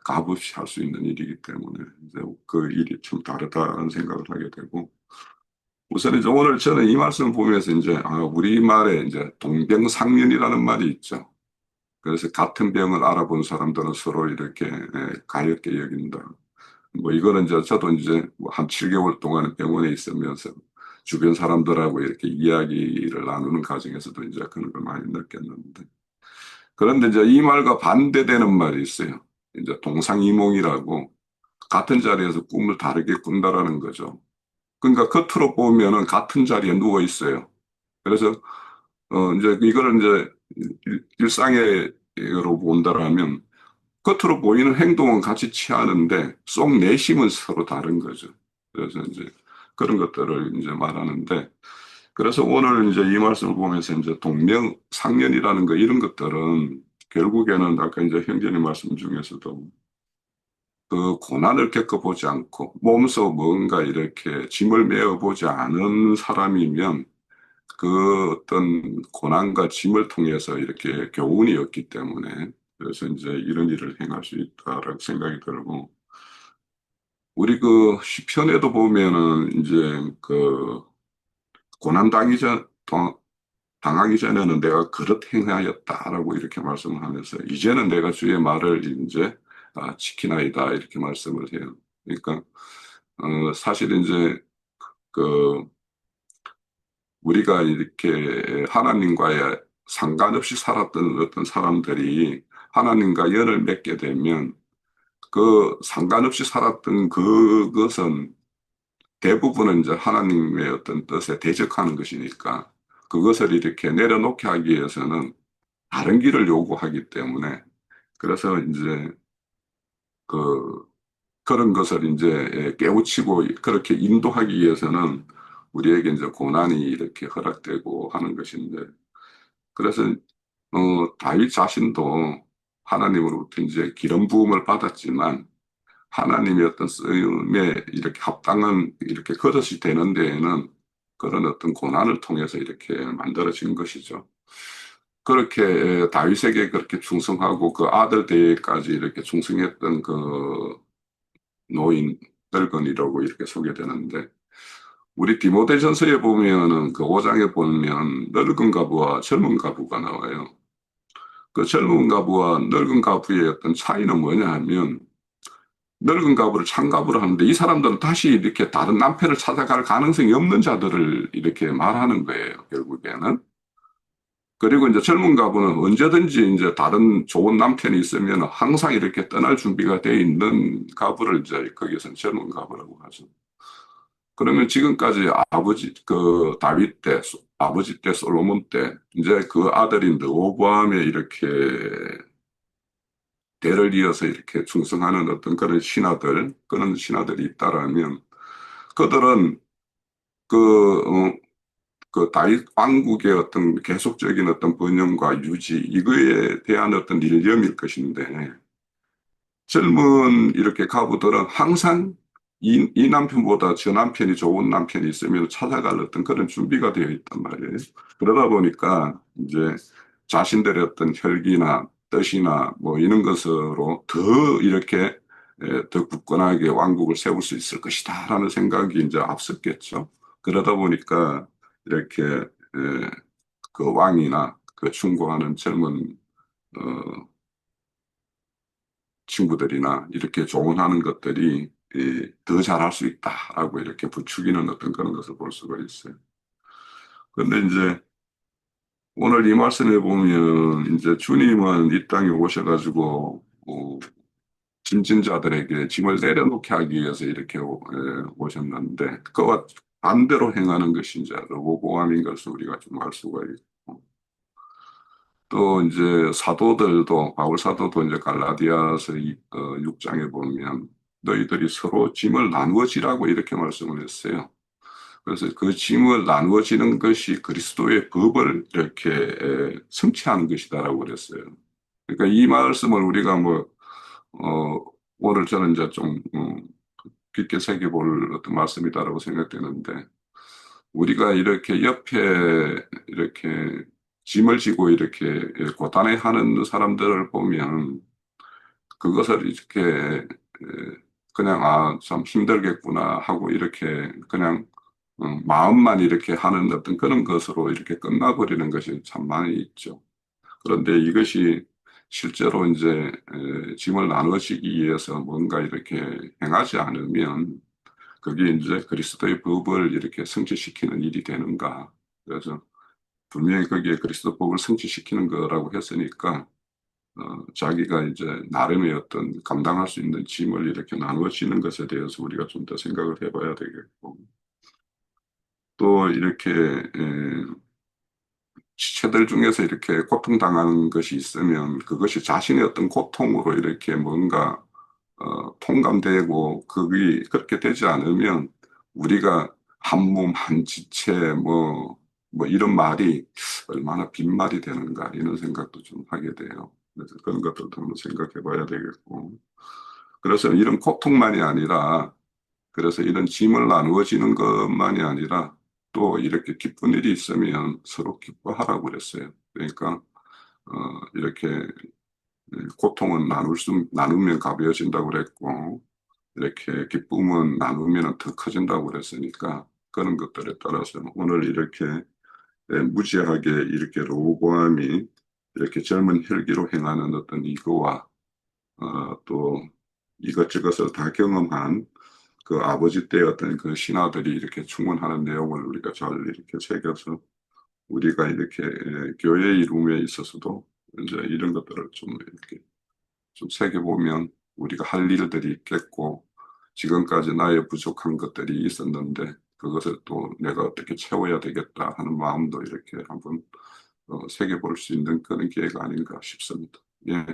값없이 할 수 있는 일이기 때문에 이제 그 일이 좀 다르다는 생각을 하게 되고 우선 이제 오늘 저는 이 말씀을 보면서 이제 우리말에 이제 동병상련이라는 말이 있죠. 그래서 같은 병을 알아본 사람들은 서로 이렇게 가볍게 여긴다. 뭐 이거는 이제 저도 이제 뭐한 7개월 동안 병원에 있으면서 주변 사람들하고 이렇게 이야기를 나누는 과정에서도 이제 그런 걸 많이 느꼈는데 그런데 이제 이 말과 반대되는 말이 있어요. 이제 동상이몽이라고 같은 자리에서 꿈을 다르게 꾼다라는 거죠. 그러니까 겉으로 보면은 같은 자리에 누워 있어요. 그래서 이제 이거를 이제 일상으로 본다라면 겉으로 보이는 행동은 같이 취하는데 속 내심은 서로 다른 거죠. 그래서 이제 그런 것들을 이제 말하는데 그래서 오늘 이제 이 말씀을 보면서 이제 동명상련이라는 거 이런 것들은 결국에는 아까 이제 형제님 말씀 중에서도 그 고난을 겪어보지 않고 몸소 뭔가 이렇게 짐을 메어보지 않은 사람이면 그 어떤 고난과 짐을 통해서 이렇게 교훈이 없기 때문에 그래서 이제 이런 일을 행할 수 있다라고 생각이 들고 우리 그 시편에도 보면은 이제 그 고난 당하기 전에는 내가 그릇 행하였다라고 이렇게 말씀을 하면서 이제는 내가 주의 말을 이제 지키나이다 이렇게 말씀을 해요. 그러니까 사실 이제 그 우리가 이렇게 하나님과의 상관없이 살았던 어떤 사람들이 하나님과 연을 맺게 되면 그 상관없이 살았던 그것은 대부분은 이제 하나님의 어떤 뜻에 대적하는 것이니까 그것을 이렇게 내려놓게 하기 위해서는 다른 길을 요구하기 때문에 그래서 이제 그 그런 것을 이제 깨우치고 그렇게 인도하기 위해서는 우리에게 이제 고난이 이렇게 허락되고 하는 것인데 그래서 다윗 자신도 하나님으로부터 이제 기름 부음을 받았지만 하나님의 어떤 쓰임에 이렇게 합당한 이렇게 그릇이 되는 데에는 그런 어떤 고난을 통해서 이렇게 만들어진 것이죠. 그렇게 다윗에게 그렇게 충성하고 그 아들 때까지 이렇게 충성했던 그 노인 늙은이라고 이렇게 소개되는데 우리 디모데전서에 보면은 그 5장에 보면 늙은 가부와 젊은 가부가 나와요. 그 젊은 가부와 늙은 가부의 어떤 차이는 뭐냐 하면 늙은 가부를 창가부를 하는데 이 사람들은 다시 이렇게 다른 남편을 찾아갈 가능성이 없는 자들을 이렇게 말하는 거예요, 결국에는. 그리고 이제 젊은 가부는 언제든지 이제 다른 좋은 남편이 있으면 항상 이렇게 떠날 준비가 돼 있는 가부를 이제 거기서는 젊은 가부라고 하죠. 그러면 지금까지 그 다윗 때, 아버지 때, 솔로몬 때, 이제 그 아들인 르호보암에 이렇게 대를 이어서 이렇게 충성하는 어떤 그런 신하들이 있다라면, 그들은 그, 그 다윗 왕국의 어떤 계속적인 어떤 번영과 유지, 이거에 대한 어떤 일념일 것인데, 젊은 이렇게 가부들은 항상 이 남편보다 저 남편이 좋은 남편이 있으면 찾아갈 어떤 그런 준비가 되어 있단 말이에요. 그러다 보니까 이제 자신들의 어떤 혈기나 뜻이나 뭐 이런 것으로 더 이렇게 더 굳건하게 왕국을 세울 수 있을 것이다라는 생각이 이제 앞섰겠죠. 그러다 보니까 이렇게 그 왕이나 그 충고하는 젊은 어, 친구들이나 이렇게 조언하는 것들이 더 잘할 수 있다라고 이렇게 부추기는 어떤 그런 것을 볼 수가 있어요. 그런데 이제 오늘 이 말씀에 보면 이제 주님은 이 땅에 오셔가지고 짐진 자들에게 짐을 내려놓게 하기 위해서 이렇게 오셨는데 그와 반대로 행하는 것이 이제 로보암인 것을 우리가 좀 알 수가 있고 또 이제 사도들도 바울 사도도 이제 갈라디아서 6장에 보면 너희들이 서로 짐을 나누어지라고 이렇게 말씀을 했어요. 그래서 그 짐을 나누어지는 것이 그리스도의 법을 이렇게 성취하는 것이다라고 그랬어요. 그러니까 이 말씀을 우리가 오늘 저는 이제 좀 깊게 새겨볼 어떤 말씀이다라고 생각되는데 우리가 이렇게 옆에 이렇게 짐을 지고 이렇게 고단해하는 사람들을 보면 그것을 이렇게 그냥 참 힘들겠구나 하고 이렇게 그냥 마음만 이렇게 하는 어떤 그런 것으로 이렇게 끝나버리는 것이 참 많이 있죠. 그런데 이것이 실제로 이제 짐을 나누시기 위해서 뭔가 이렇게 행하지 않으면 그게 이제 그리스도의 법을 이렇게 성취시키는 일이 되는가. 그래서 분명히 거기에 그리스도 법을 성취시키는 거라고 했으니까, 자기가 이제 나름의 어떤 감당할 수 있는 짐을 이렇게 나누어지는 것에 대해서 우리가 좀 더 생각을 해봐야 되겠고, 또 이렇게, 지체들 중에서 이렇게 고통당하는 것이 있으면 그것이 자신의 어떤 고통으로 이렇게 뭔가 통감되고 그게 그렇게 되지 않으면 우리가 한 몸, 한 지체, 뭐 이런 말이 얼마나 빈말이 되는가 이런 생각도 좀 하게 돼요. 그래서 그런 것들도 한번 생각해 봐야 되겠고. 그래서 이런 고통만이 아니라, 그래서 이런 짐을 나누어지는 것만이 아니라 또 이렇게 기쁜 일이 있으면 서로 기뻐하라고 그랬어요. 그러니까 이렇게 고통은 나누면 가벼워진다고 그랬고, 이렇게 기쁨은 나누면 더 커진다고 그랬으니까 그런 것들에 따라서 오늘 이렇게 무지하게 이렇게 로보암이 이렇게 젊은 혈기로 행하는 어떤 이거와 또 이것저것을 다 경험한 그 아버지 때의 어떤 그 신하들이 이렇게 충원하는 내용을 우리가 잘 이렇게 새겨서 우리가 이렇게 교회 이름에 있어서도 이제 이런 것들을 좀 이렇게 좀 새겨보면 우리가 할 일들이 있겠고, 지금까지 나의 부족한 것들이 있었는데 그것을 또 내가 어떻게 채워야 되겠다 하는 마음도 이렇게 한번 새겨볼 수 있는 그런 기회가 아닌가 싶습니다. 예.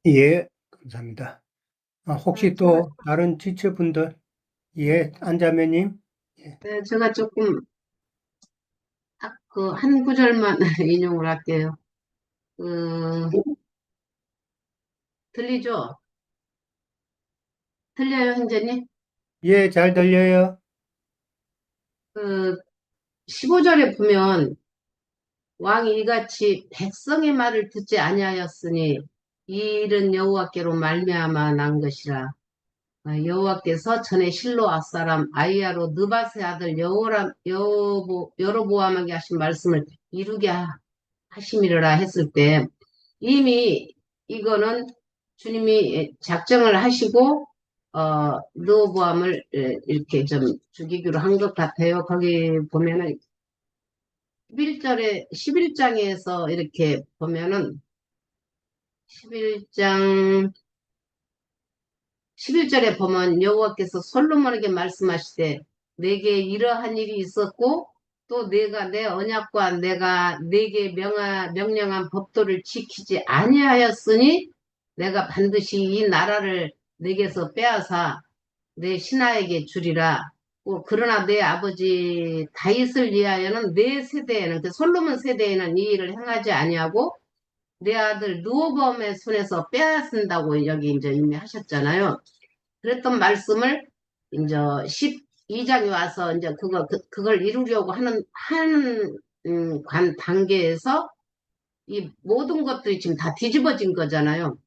예, 감사합니다. 혹시 제가, 또 다른 지체분들? 예, 안자매님? 예. 네, 제가 조금 딱 그 한 구절만 인용을 할게요. 그, 들리죠? 들려요, 형제님? 예, 잘 들려요. 그, 15절에 보면 왕이 이같이 백성의 말을 듣지 아니하였으니 이 일은 여호와께로 말미암아 난 것이라. 여호와께서 전에 실로아 사람 아이야로 느바세 아들 여로보암에게 하신 말씀을 이루게 하심이라 했을 때 이미 이거는 주님이 작정을 하시고 르호보암을 이렇게 좀 죽이기로 한 것 같아요. 거기 보면은 11장에서 이렇게 보면은 11장 11절에 보면 여호와께서 솔로몬에게 말씀하시되 내게 이러한 일이 있었고 또 내가 내 언약과 내가 내게 명령한 법도를 지키지 아니하였으니 내가 반드시 이 나라를 내게서 빼앗아 내 신하에게 주리라. 그러나 내 아버지 다윗을 위하여는 내 세대에는 그러니까 솔로몬 세대에는 이 일을 행하지 아니하고 내 아들 르호보암의 손에서 빼앗는다고 여기 이제 이미 하셨잖아요. 그랬던 말씀을 이제 12장에 와서 이제 그걸 이루려고 하는 단계에서 이 모든 것들이 지금 다 뒤집어진 거잖아요.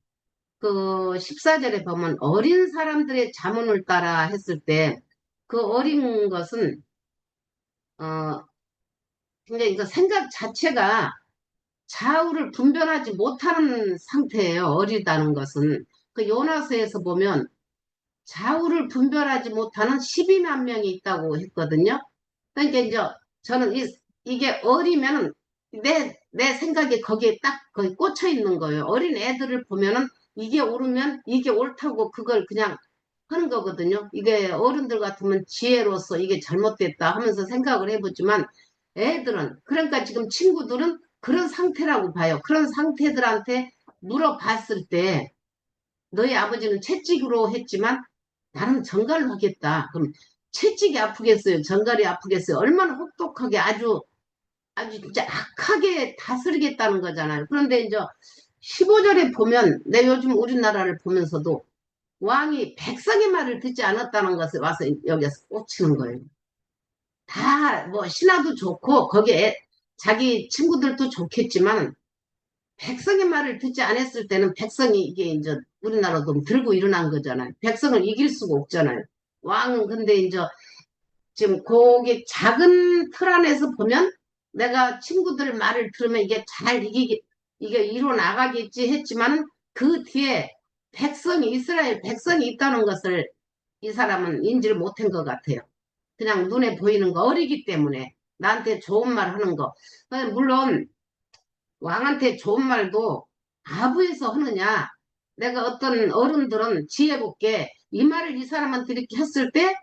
그 14절에 보면 어린 사람들의 자문을 따라 했을 때 그 어린 것은 굉장히 이거 생각 자체가 좌우를 분별하지 못하는 상태예요. 어리다는 것은. 그 요나서에서 보면 좌우를 분별하지 못하는 12만 명이 있다고 했거든요. 그러니까 이제 저는 이게 어리면 내 생각이 거기에 딱 거기 꽂혀 있는 거예요. 어린 애들을 보면은 이게 옳으면 이게 옳다고 그걸 그냥 하는 거거든요. 이게 어른들 같으면 지혜로서 이게 잘못됐다 하면서 생각을 해보지만 애들은, 그러니까 지금 친구들은 그런 상태라고 봐요. 그런 상태들한테 물어봤을 때 너희 아버지는 채찍으로 했지만 나는 정갈로 하겠다. 그럼 채찍이 아프겠어요? 정갈이 아프겠어요? 얼마나 혹독하게 아주 진짜 악하게 다스리겠다는 거잖아요. 그런데 이제 15절에 보면 내 요즘 우리나라를 보면서도 왕이 백성의 말을 듣지 않았다는 것을 와서 여기서 꽂히는 거예요. 다 뭐 신하도 좋고 거기에 자기 친구들도 좋겠지만 백성의 말을 듣지 않았을 때는 백성이 이게 이제 우리나라도 들고 일어난 거잖아요. 백성을 이길 수가 없잖아요. 왕은 근데 이제 지금 거기 작은 틀 안에서 보면 내가 친구들 말을 들으면 이게 잘 이게 이뤄 나가겠지 했지만 그 뒤에 이스라엘 백성이 있다는 것을 이 사람은 인지를 못한 것 같아요. 그냥 눈에 보이는 거 어리기 때문에 나한테 좋은 말 하는 거. 물론 왕한테 좋은 말도 아부에서 하느냐. 내가 어떤 어른들은 지혜롭게 이 말을 이 사람한테 이렇게 했을 때,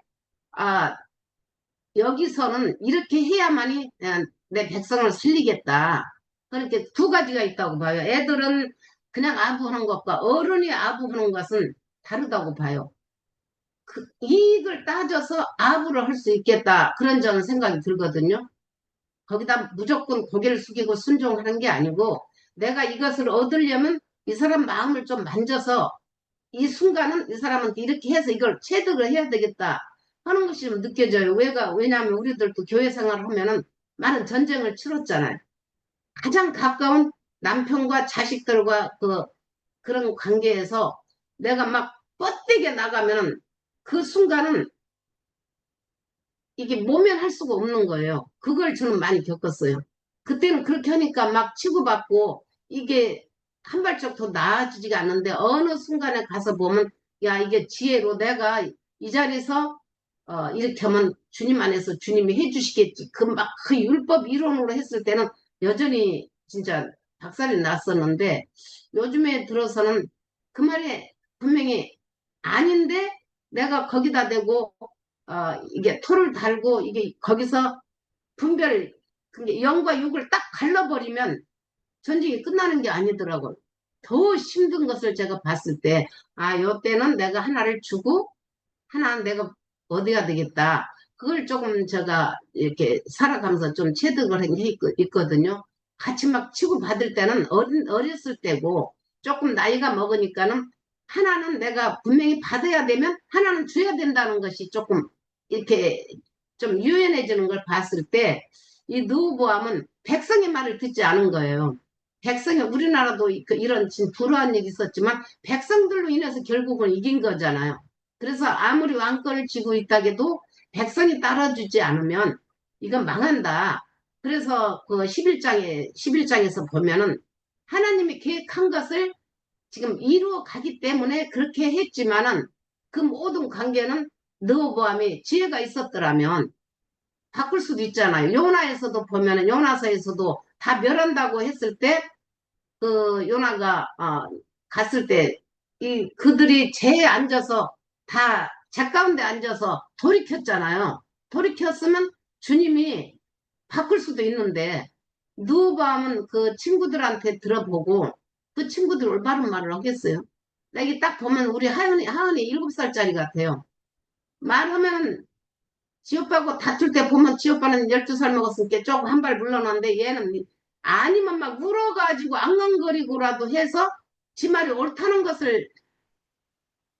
여기서는 이렇게 해야만이 내 백성을 살리겠다. 그렇게 두 가지가 있다고 봐요. 애들은 그냥 아부하는 것과 어른이 아부하는 것은 다르다고 봐요. 이익을 따져서 아부를 할 수 있겠다. 그런 저는 생각이 들거든요. 거기다 무조건 고개를 숙이고 순종하는 게 아니고 내가 이것을 얻으려면 이 사람 마음을 좀 만져서 이 순간은 이 사람한테 이렇게 해서 이걸 체득을 해야 되겠다 하는 것이 좀 느껴져요. 왜냐하면 우리들도 교회 생활을 하면은 많은 전쟁을 치렀잖아요. 가장 가까운 남편과 자식들과 그런 관계에서 내가 막 뻗대게 나가면은 그 순간은 이게 모면할 수가 없는 거예요. 그걸 저는 많이 겪었어요. 그때는 그렇게 하니까 막 치고받고 이게 한 발짝 더 나아지지가 않는데 어느 순간에 가서 보면 야 이게 지혜로 내가 이 자리에서 이렇게 하면 주님 안에서 주님이 해주시겠지. 그 율법 이론으로 했을 때는 여전히 진짜 박살이 났었는데 요즘에 들어서는 그 말이 분명히 아닌데 내가 거기다 대고 이게 토를 달고 이게 거기서 분별, 그게 영과 육을 딱 갈라버리면 전쟁이 끝나는 게 아니더라고요. 더 힘든 것을 제가 봤을 때, 요때는 내가 하나를 주고, 하나는 내가 어디가 되겠다. 그걸 조금 제가 이렇게 살아가면서 좀 체득을 한 게 있거든요. 같이 막 치고받을 때는 어렸을 때고, 조금 나이가 먹으니까는 하나는 내가 분명히 받아야 되면 하나는 줘야 된다는 것이 조금 이렇게 좀 유연해지는 걸 봤을 때, 이 느보암은 백성의 말을 듣지 않은 거예요. 우리나라도 이런 지금 불우한 일이 있었지만, 백성들로 인해서 결국은 이긴 거잖아요. 그래서 아무리 왕권을 쥐고 있다게도 백성이 따라주지 않으면 이건 망한다. 그래서 그 11장에서 보면은 하나님이 계획한 것을 지금 이루어 가기 때문에 그렇게 했지만은 그 모든 관계는 느보암이 지혜가 있었더라면 바꿀 수도 있잖아요. 요나에서도 보면은 요나서에서도 다 멸한다고 했을 때 그 요나가 갔을 때 이 그들이 제에 앉아서 다 제 가운데 앉아서 돌이켰잖아요. 돌이켰으면 주님이 바꿀 수도 있는데 누바함은 그 친구들한테 들어보고 그 친구들 올바른 말을 하겠어요. 나 이게 딱 보면 우리 하은이 7살짜리 같아요. 말하면 지오빠하고 다툴 때 보면 지오빠는 12살 먹었으니까 조금 한 발 물러났는데 얘는 아니면 막 울어가지고 앙앙거리고라도 해서 지 말이 옳다는 것을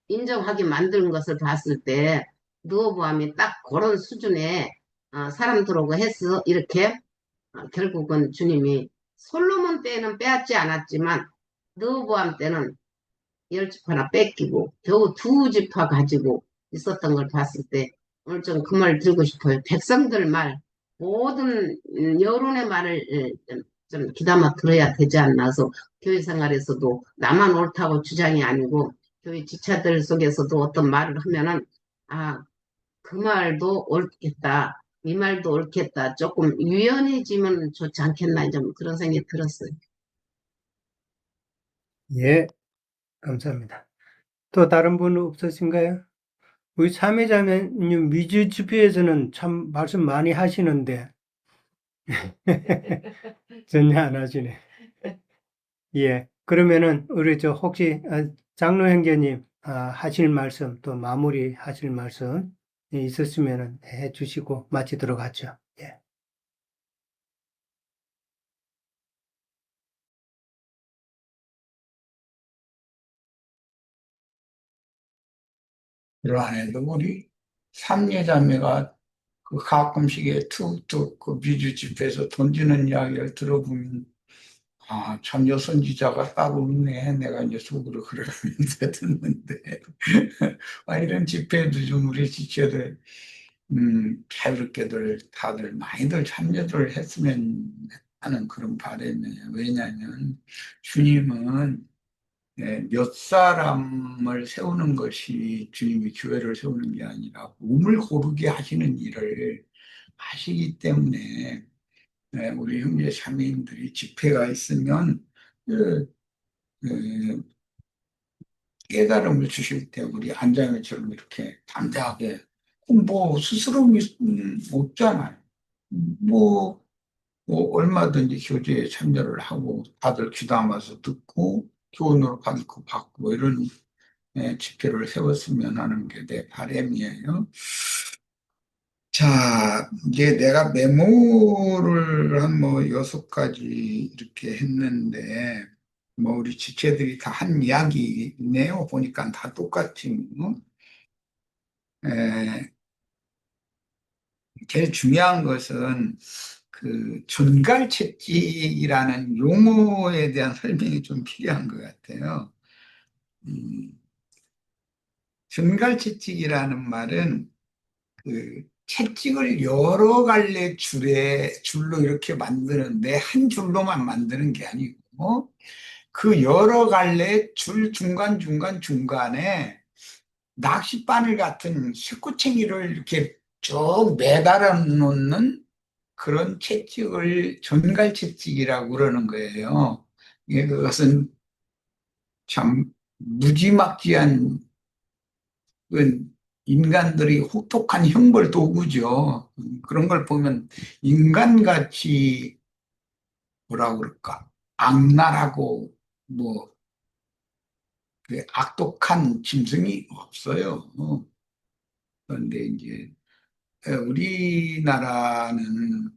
인정하게 만드는 것을 봤을 때 느호보암이 딱 그런 수준의 사람들하고 해서 이렇게 결국은 주님이 솔로몬 때는 빼앗지 않았지만 느호보암 때는 10지파나 뺏기고 겨우 2지파 가지고 있었던 걸 봤을 때 오늘 좀 그 말 들고 싶어요. 백성들 말, 모든 여론의 말을 좀 귀담아 들어야 되지 않나서 교회 생활에서도 나만 옳다고 주장이 아니고 교회 지체들 속에서도 어떤 말을 하면은 그 말도 옳겠다. 이 말도 옳겠다. 조금 유연해지면 좋지 않겠나 좀 그런 생각이 들었어요. 예, 감사합니다. 또 다른 분 없으신가요? 우리 참여자매님 미주 집회에서는 참 말씀 많이 하시는데 전혀 안 하시네. 예, 그러면은 우리 혹시 장로 형제님 하실 말씀 또 마무리 하실 말씀 있으시면은 해주시고 마치도록 하죠. 예. 그러한에도 우리 삼례자매가 그 가끔씩에 툭툭 그 미주 집회에서 던지는 이야기를 들어보면 참 여선지자가 따로 없네. 내가 이제 속으로 그러면서 듣는데 이런 집회도 좀 우리 지체들 자유롭게들 다들 많이들 참여를 했으면 하는 그런 바람이에요. 왜냐하면 주님은 몇 사람을 세우는 것이 주님이 교회를 세우는 게 아니라 몸을 고르게 하시는 일을 하시기 때문에 우리 형제 자매님들이 집회가 있으면 그, 그 깨달음을 주실 때 우리 안장회처럼 이렇게 담대하게 뭐 스스로 없잖아요. 뭐, 얼마든지 교제에 참여를 하고 다들 귀담아서 듣고 교훈으로 받고 이런 집회를 세웠으면 하는 게 내 바람이에요. 자, 이제 내가 메모를 한 뭐 6가지 이렇게 했는데 뭐 우리 지체들이 다 한 이야기네요. 보니까 다 똑같이. 에, 제일 중요한 것은 그 존갈채찍이라는 용어에 대한 설명이 좀 필요한 것 같아요. 음, 존갈채찍이라는 말은 그 채찍을 여러 갈래 줄로 이렇게 만드는데 한 줄로만 만드는 게 아니고 그 여러 갈래 줄 중간에 낚싯바늘 같은 쇠꼬챙이를 이렇게 쭉 매달아 놓는 그런 채찍을 전갈채찍이라고 그러는 거예요. 예, 그것은 참 무지막지한 그 인간들이 혹독한 형벌 도구죠. 그런 걸 보면 인간같이 뭐라 그럴까 악랄하고 뭐 그 악독한 짐승이 없어요. 그런데 이제 우리나라는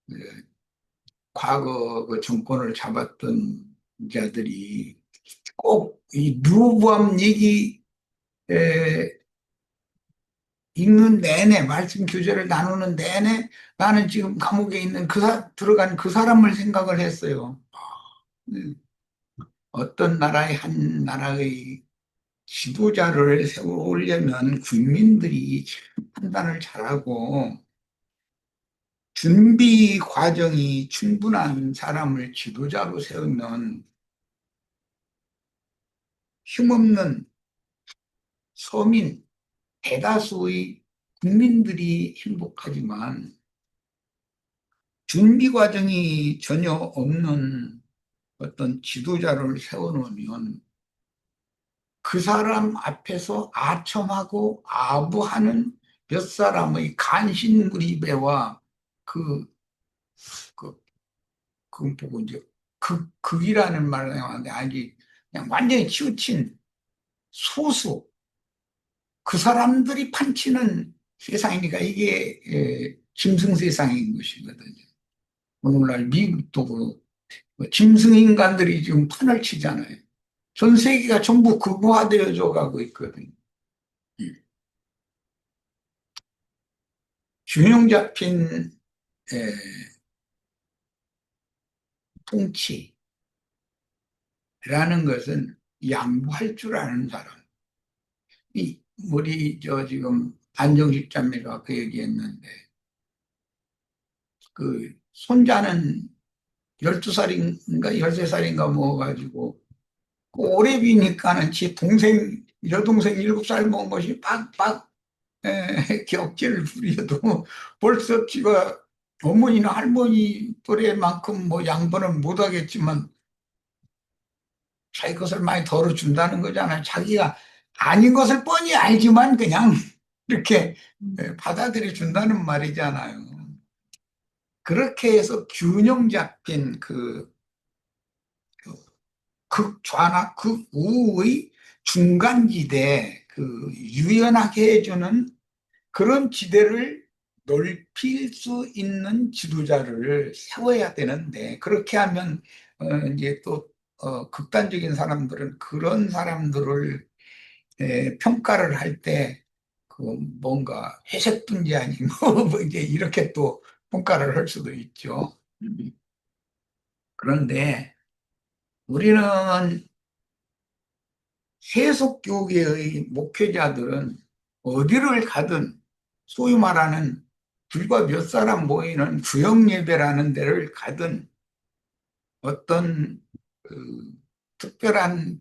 그 과거 그 정권을 잡았던 자들이 꼭 이 누구보암 얘기 읽는 내내 말씀 교제를 나누는 내내 나는 지금 감옥에 있는 들어간 그 사람을 생각을 했어요. 음, 어떤 나라의 한 나라의 지도자를 세우려면 국민들이 참 판단을 잘하고 준비 과정이 충분한 사람을 지도자로 세우면 힘없는 서민 대다수의 국민들이 행복하지만 준비 과정이 전혀 없는 어떤 지도자를 세워놓으면 그 사람 앞에서 아첨하고 아부하는 몇 사람의 간신무리배와 그, 그, 그 보고 이제 극이라는 말을 하는데 아니 그냥 완전히 치우친 소수 그 사람들이 판치는 세상이니까 이게 짐승 세상인 것이거든요. 오늘날 미국도 뭐 짐승 인간들이 지금 판을 치잖아요. 전 세계가 전부 극우화되어져 가고 있거든요. 균형 잡힌 에, 통치라는 것은 양보할 줄 아는 사람. 우리 지금 안정식 자매가 그 얘기했는데 그 손자는 12살인가 13살인가 먹어가지고 그 오래비니까는 지 동생 여동생 7살 먹은 것이 빡빡 격제를 부려도 벌써 지가 어머니나 할머니 또래만큼 뭐 양보는 못하겠지만 자기 것을 많이 덜어준다는 거잖아요. 자기가 아닌 것을 뻔히 알지만 그냥 이렇게 받아들여 준다는 말이잖아요. 그렇게 해서 균형 잡힌 그 극좌나 극우의 중간지대, 그 유연하게 해주는 그런 지대를 넓힐 수 있는 지도자를 세워야 되는데 그렇게 하면 이제 또 극단적인 사람들은 그런 사람들을 평가를 할 때 그 뭔가 회색 분지아니 뭐 이제 이렇게 또 평가를 할 수도 있죠. 그런데 우리는 세속교계의 목회자들은 어디를 가든 소위 말하는 불과 몇 사람 모이는 구역예배라는 데를 가든 어떤 그 특별한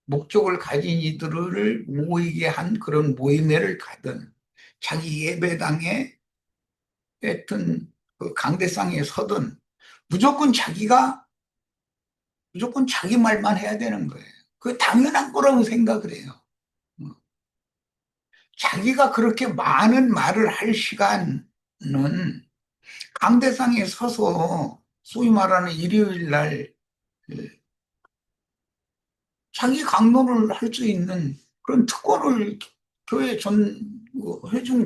목적을 가진 이들을 모이게 한 그런 모임회를 가든 자기 예배당에 하여튼 그 강대상에 서든 무조건 자기 말만 해야 되는 거예요. 그 당연한 거라고 생각을 해요. 자기가 그렇게 많은 말을 할 시간은 강대상에 서서 소위 말하는 일요일 날 자기 강론을 할 수 있는 그런 특권을 교회 회중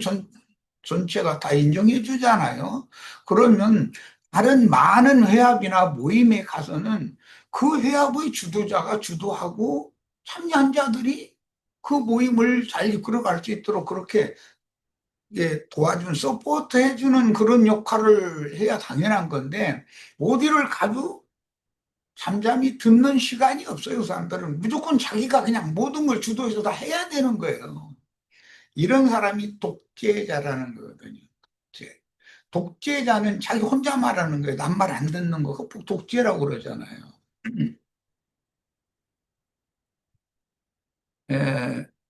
전체가 다 인정해 주잖아요. 그러면 다른 많은 회합이나 모임에 가서는 그 회합의 주도자가 주도하고 참여한 자들이 그 모임을 잘 이끌어갈 수 있도록 그렇게 도와준, 서포트 해주는 그런 역할을 해야 당연한 건데, 어디를 가도 잠잠히 듣는 시간이 없어요. 그 사람들은 무조건 자기가 그냥 모든 걸 주도해서 다 해야 되는 거예요. 이런 사람이 독재자라는 거거든요. 독재자는 자기 혼자 말하는 거예요. 남 말 안 듣는 거. 그거 독재라고 그러잖아요.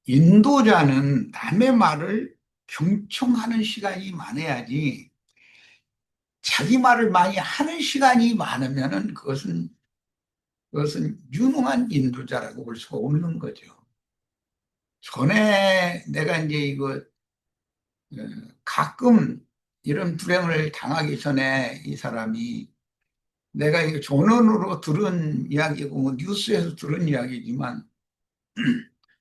인도자는 남의 말을 경청하는 시간이 많아야지, 자기 말을 많이 하는 시간이 많으면은 그것은 유능한 인도자라고 볼 수가 없는 거죠. 전에 내가 이제 이거 가끔 이런 불행을 당하기 전에 이 사람이, 내가 이거 전원으로 들은 이야기고 뭐 뉴스에서 들은 이야기지만,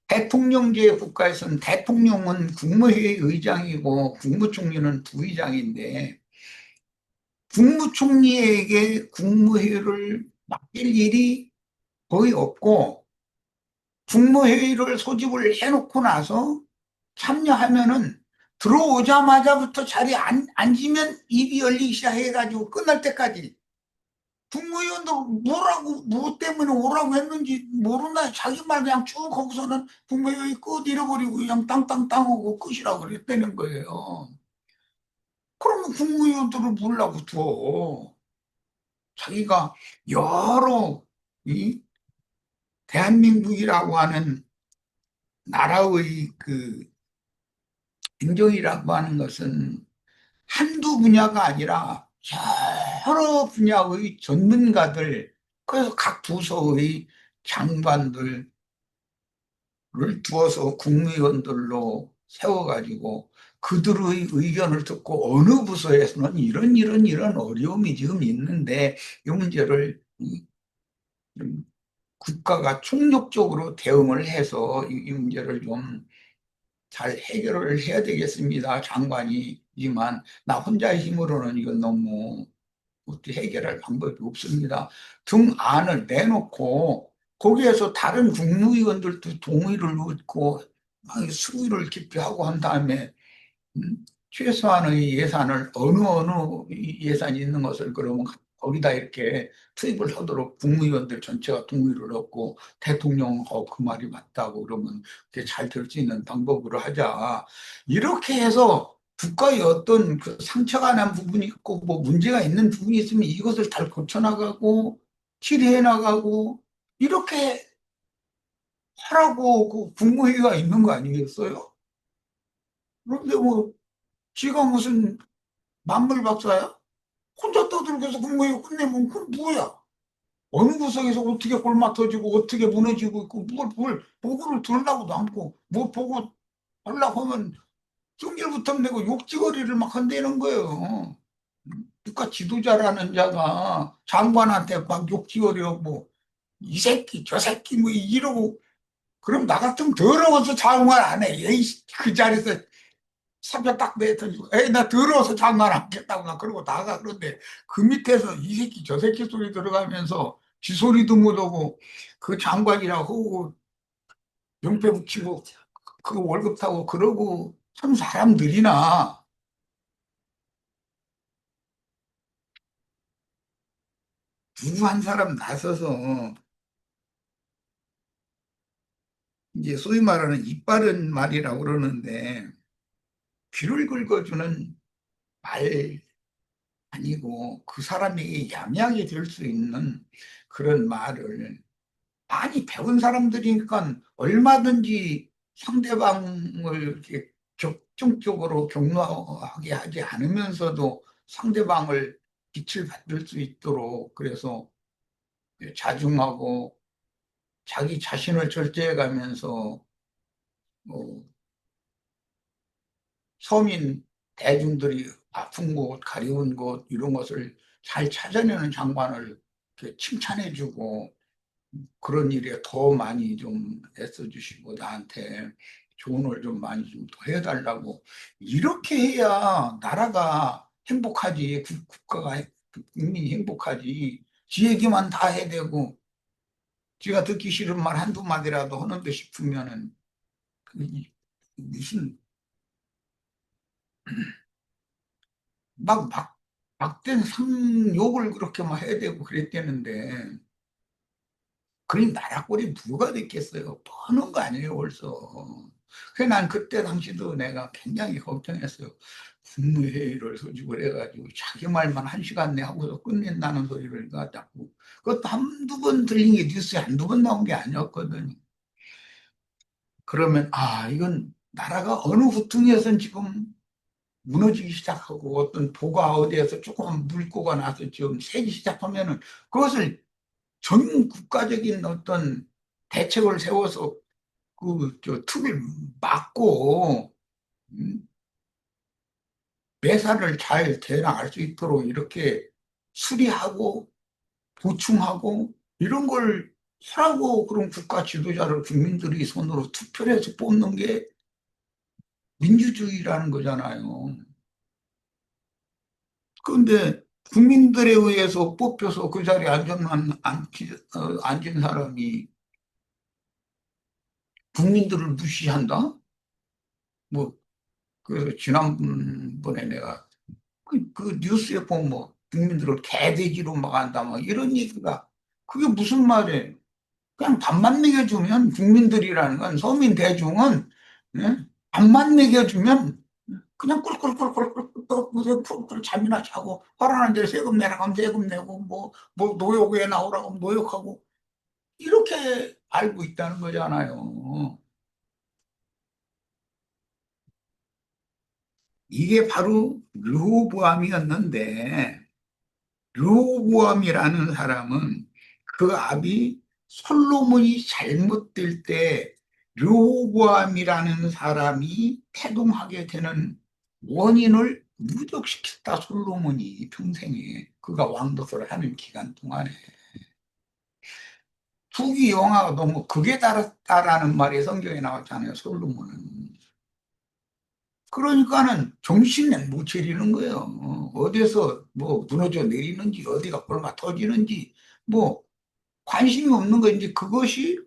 대통령제 국가에서는 대통령은 국무회의 의장이고 국무총리는 부의장인데, 국무총리에게 국무회의를 맡길 일이 거의 없고, 국무회의를 소집을 해놓고 나서 참여하면은 들어오자마자부터 자리에 앉으면 입이 열리기 시작해가지고 끝날 때까지 국무위원들 뭐라고, 뭐 때문에 오라고 했는지 모르나 자기 말 그냥 쭉 하고서는 국무회의 끝 잃어버리고 그냥 땅땅땅 하고 끝이라고 그랬다는 거예요. 그러면 국무위원들을 뭐라고 둬? 자기가 여러 이 대한민국이라고 하는 나라의 그 행정이라고 하는 것은 한두 분야가 아니라 여러 분야의 전문가들, 그래서 각 부서의 장관들을 두어서 국무위원들로 세워가지고 그들의 의견을 듣고 어느 부서에서는 이런 어려움이 지금 있는데 이 문제를 좀 국가가 총력적으로 대응을 해서 이 문제를 좀 잘 해결을 해야 되겠습니다. 장관이지만 나 혼자의 힘으로는 이건 너무 어떻게 해결할 방법이 없습니다. 등 안을 내놓고 거기에서 다른 국무위원들도 동의를 얻고 막 수의를 깊이 하고 한 다음에 최소한의 예산을 어느 예산이 있는 것을 그러면 거기다 이렇게 투입을 하도록 국무위원들 전체가 동의를 얻고 대통령은 그 말이 맞다고 그러면 그게 잘 될 수 있는 방법으로 하자. 이렇게 해서 국가의 어떤 그 상처가 난 부분이 있고 뭐 문제가 있는 부분이 있으면 이것을 잘 고쳐나가고 치료해 나가고 이렇게 하라고 그 국무회의가 있는 거 아니겠어요? 그런데 뭐 지가 무슨 만물 박사야? 혼자 떠들고서 국무회의 끝내면 그건 뭐야? 어느 구석에서 어떻게 골마 터지고 어떻게 무너지고 있고 뭘 보고를 들으려고도 않고 뭐 보고 하려고 하면 성질부터 내고 욕지거리를 막 한다는 거예요. 국가 지도자라는 자가 장관한테 막 욕지거리하고 이 새끼 저 새끼 뭐 이러고 그럼 나 같으면 더러워서 장관 안 해. 에이 그 자리에서 사표 딱 내던지고 에이 나 더러워서 장관 안 하겠다고 나 그러고 나가. 그런데 그 밑에서 이 새끼 저 새끼 소리 들어가면서 지 소리도 못하고 그 장관이라고 하고 명패 붙이고 그 월급 타고 그러고 참 사람들이나 누구 한 사람 나서서 이제 소위 말하는 이빠른 말이라고 그러는데 귀를 긁어주는 말 아니고 그 사람에게 양약이 될 수 있는 그런 말을 많이 배운 사람들이니까 얼마든지 상대방을 이렇게 적정적으로 격려하게 하지 않으면서도 상대방을 빛을 받을 수 있도록 그래서 자중하고 자기 자신을 절제해 가면서 서민 대중들이 아픈 곳, 가려운 곳 이런 것을 잘 찾아내는 장관을 이렇게 칭찬해주고 그런 일에 더 많이 좀 애써주시고 나한테 조언을 좀 많이 좀 더 해달라고 이렇게 해야 나라가 행복하지 국가가 국민이 행복하지. 지 얘기만 다 해대고 지가 듣기 싫은 말 한두 마디라도 하는데 싶으면은 무슨 막된 상욕을 그렇게 막 해대고 그랬대는데 그럼 나라 꼴이 누가 됐겠어요? 뻔한 거 아니에요, 벌써. 그래서 난 그때 당시도 내가 굉장히 걱정했어요. 국무회의를 소집을 해가지고 자기 말만 1시간 내 하고서 끝낸다는 소리를 갖다고. 그것도 한두 번 들린 게 뉴스에 한두 번 나온 게 아니었거든요. 그러면, 이건 나라가 어느 후퉁이어선 지금 무너지기 시작하고 어떤 도가 어디에서 조금 물고가 나서 지금 새기 시작하면은 그것을 전 국가적인 어떤 대책을 세워서 틈을 막고 음, 매사를 잘 대응할 수 있도록 이렇게 수리하고 보충하고 이런 걸 하라고 그런 국가 지도자를 국민들이 손으로 투표를 해서 뽑는 게 민주주의라는 거잖아요. 그런데 국민들에 의해서 뽑혀서 그 자리에 앉은 사람이 국민들을 무시한다? 뭐, 그래서 지난번에 내가 그 뉴스에 보면 뭐 국민들을 개돼지로 막 한다, 막 이런 얘기가 그게 무슨 말이에요? 그냥 밥만 먹여주면 국민들이라는 건 서민 대중은 예? 밥만 먹여주면 그냥 꿀꿀꿀꿀꿀꿀꿀 잠이나 자고 화라는 데 세금 내라고 하면 세금 내고 뭐 노역에 나오라고 하면 노역하고 이렇게 알고 있다는 거잖아요. 이게 바로 르호보암이었는데 르호보암이라는 사람은 그 아비 솔로몬이 잘못될 때 르호보암이라는 사람이 태동하게 되는 원인을 누적시켰다. 솔로몬이 평생에 그가 왕도를 하는 기간 동안에 부귀 영화가 너무 극에 달했다라는 말이 성경에 나왔잖아요. 솔로몬은. 그러니까는 정신을 못 차리는 거예요. 어디서 뭐 무너져 내리는지 어디가 골마 터지는지 뭐 관심이 없는 거 이제 그것이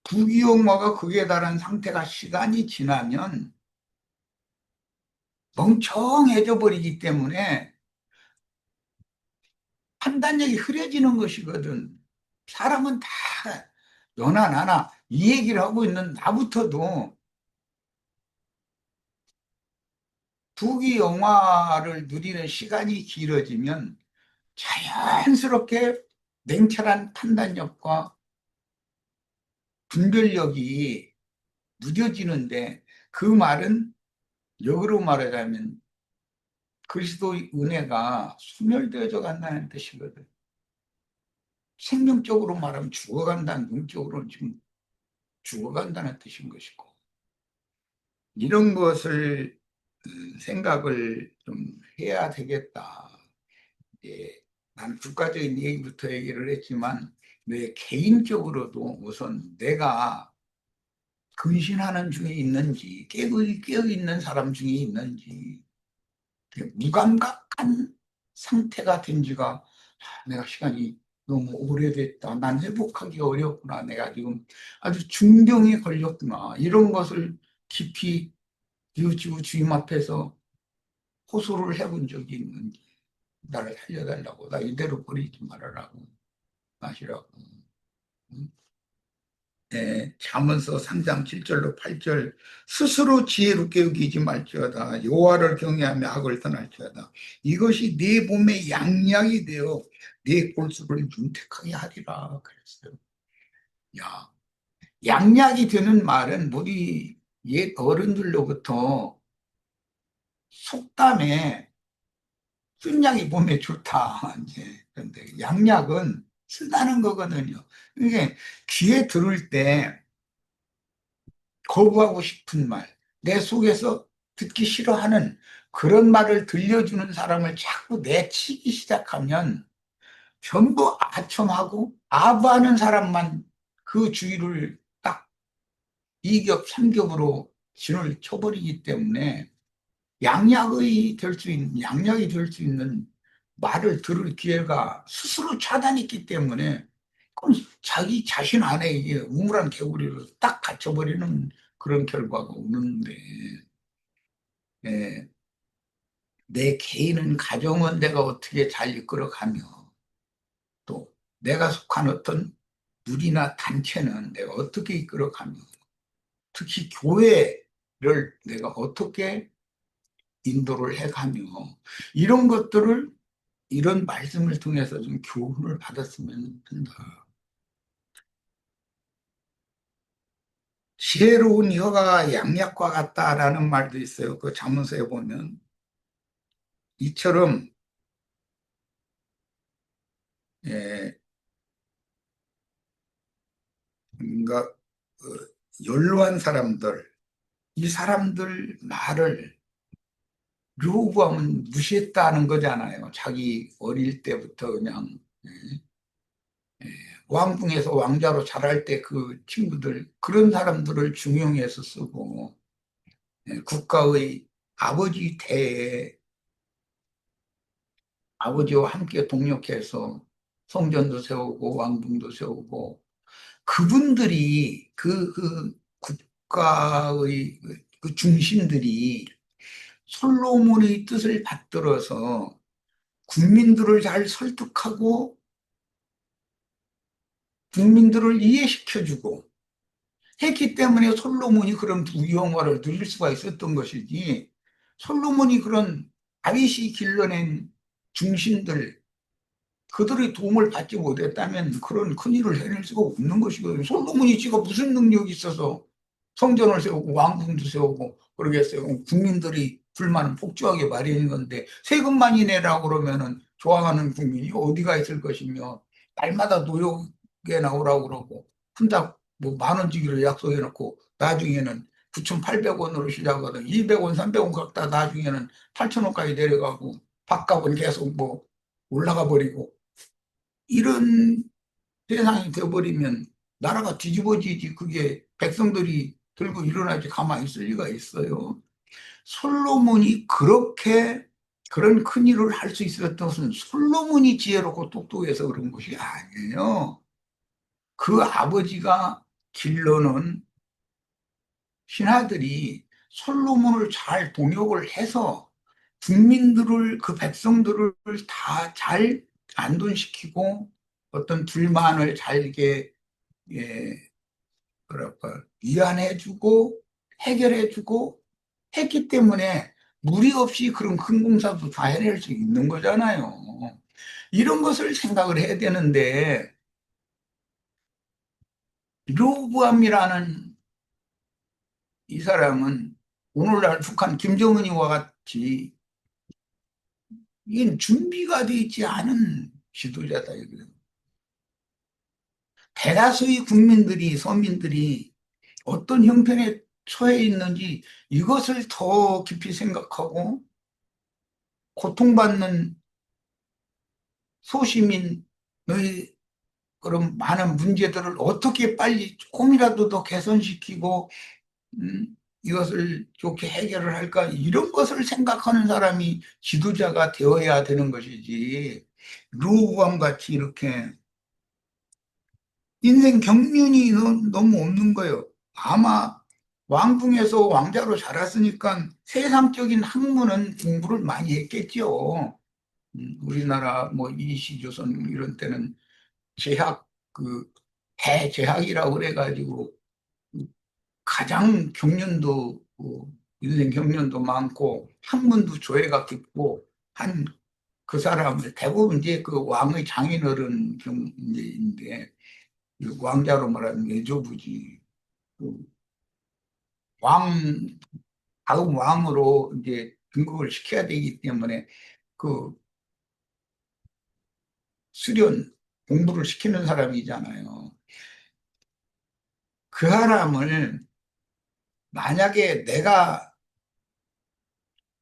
부귀영화가 극에 달한 상태가 시간이 지나면 멍청해져 버리기 때문에 판단력이 흐려지는 것이거든. 사람은 다 너나 나나 이 얘기를 하고 있는 나부터도 부귀영화를 누리는 시간이 길어지면 자연스럽게 냉철한 판단력과 분별력이 무뎌지는데 그 말은 역으로 말하자면 그리스도의 은혜가 소멸되어져 간다는 뜻이거든. 생명적으로 말하면 죽어간다는, 영적으로는 지금 죽어간다는 뜻인 것이고 이런 것을 생각을 좀 해야 되겠다. 예, 난 국가적인 얘기부터 얘기를 했지만 내 개인적으로도 우선 내가 근신하는 중에 있는지 깨어있는 사람 중에 있는지 무감각한 상태가 된 지가 내가 시간이 너무 오래됐다. 난 회복하기 어렵구나. 내가 지금 아주 중병에 걸렸구나. 이런 것을 깊이 뉘우치고 주님 앞에서 호소를 해본 적이 있는지 나를 살려달라고 나 이대로 버리지 말아라고 마시라고. 잠언서 3장 7절로 8절 스스로 지혜롭게 여기지 말지어다 여호와를 경외하며 악을 떠날지어다 이것이 네 몸에 양약이 되어 네 골수를 윤택하게 하리라 그랬어요. 야, 양약이 되는 말은 우리 옛 어른들로부터 속담에 쓴약이 몸에 좋다 이제 그런데 양약은 쓴다는 거거든요. 이게 귀에 들을 때 거부하고 싶은 말, 내 속에서 듣기 싫어하는 그런 말을 들려주는 사람을 자꾸 내치기 시작하면 전부 아첨하고 아부하는 사람만 그 주위를 딱 2겹, 3겹으로 진을 쳐버리기 때문에 양약이 될 수 있는 말을 들을 기회가 스스로 차단했기 때문에 그럼 자기 자신 안에 이게 우물한 개구리로 딱 갇혀버리는 그런 결과가 오는데, 예, 내 개인은 가정은 내가 어떻게 잘 이끌어가며 또 내가 속한 어떤 무리나 단체는 내가 어떻게 이끌어가며 특히 교회를 내가 어떻게 인도를 해가며 이런 것들을 이런 말씀을 통해서 좀 교훈을 받았으면 한다. 지혜로운 혀가 양약과 같다라는 말도 있어요. 그 잠언서에 보면 이처럼 예, 뭔가 연로한 사람들 이 사람들 말을 르호보암은 무시했다는 거잖아요. 자기 어릴 때부터 그냥 예, 예, 왕궁에서 왕자로 자랄 때 그 친구들 그런 사람들을 중용해서 쓰고 예, 국가의 아버지 태에 아버지와 함께 동력해서 성전도 세우고 왕궁도 세우고 그분들이 그 국가의 그 중심들이 솔로몬의 뜻을 받들어서 국민들을 잘 설득하고 국민들을 이해시켜주고 했기 때문에 솔로몬이 그런 부귀영화를 누릴 수가 있었던 것이지 솔로몬이 그런 다윗이 길러낸 중심들 그들의 도움을 받지 못했다면 그런 큰일을 해낼 수가 없는 것이거든요. 솔로몬이 지가 무슨 능력이 있어서 성전을 세우고 왕궁도 세우고 그러겠어요. 국민들이 불만은 폭주하게 마련인 건데 세금만이 내라고 그러면은 좋아하는 국민이 어디가 있을 것이며 날마다 노역에 나오라고 그러고 혼자 뭐 10,000원 주기로 약속해 놓고 나중에는 9,800원으로 시작하던 200원, 300원 갖다 나중에는 8,000원까지 내려가고 밥값은 계속 뭐 올라가 버리고 이런 세상이 돼버리면 나라가 뒤집어지지 그게 백성들이 들고 일어나지 가만히 있을 리가 있어요. 솔로몬이 그렇게 그런 큰 일을 할 수 있었던 것은 솔로몬이 지혜롭고 똑똑해서 그런 것이 아니에요. 그 아버지가 길러놓은 신하들이 솔로몬을 잘 동역을 해서 국민들을 그 백성들을 다 잘 안돈시키고 어떤 불만을 잘게 예, 뭐랄까 위안해주고 해결해주고 했기 때문에 무리 없이 그런 큰 공사도 다 해낼 수 있는 거잖아요. 이런 것을 생각을 해야 되는데 로브암이라는 이 사람은 오늘날 북한 김정은이와 같이 이게 준비가 되어 있지 않은 지도자다 이거예요. 대다수의 국민들이 서민들이 어떤 형편에 처해 있는지 이것을 더 깊이 생각하고 고통받는 소시민의 그런 많은 문제들을 어떻게 빨리 조금이라도 더 개선시키고 이것을 좋게 해결을 할까 이런 것을 생각하는 사람이 지도자가 되어야 되는 것이지 루호암 같이 이렇게 인생 경륜이 너무 없는 거예요. 아마 왕궁에서 왕자로 자랐으니까 세상적인 학문은 공부를 많이 했겠죠. 우리나라 뭐 이시조선 이런 때는 제학 그 대제학이라고 그래가지고 가장 경륜도 인생 경륜도 많고 학문도 조예가 깊고 한 그 사람을 대부분 이제 그 왕의 장인어른 경제인데 왕자로 말하면 외조부지 그 왕 다음 왕으로 이제 등극을 시켜야 되기 때문에 그 수련 공부를 시키는 사람이잖아요. 그 사람을 만약에 내가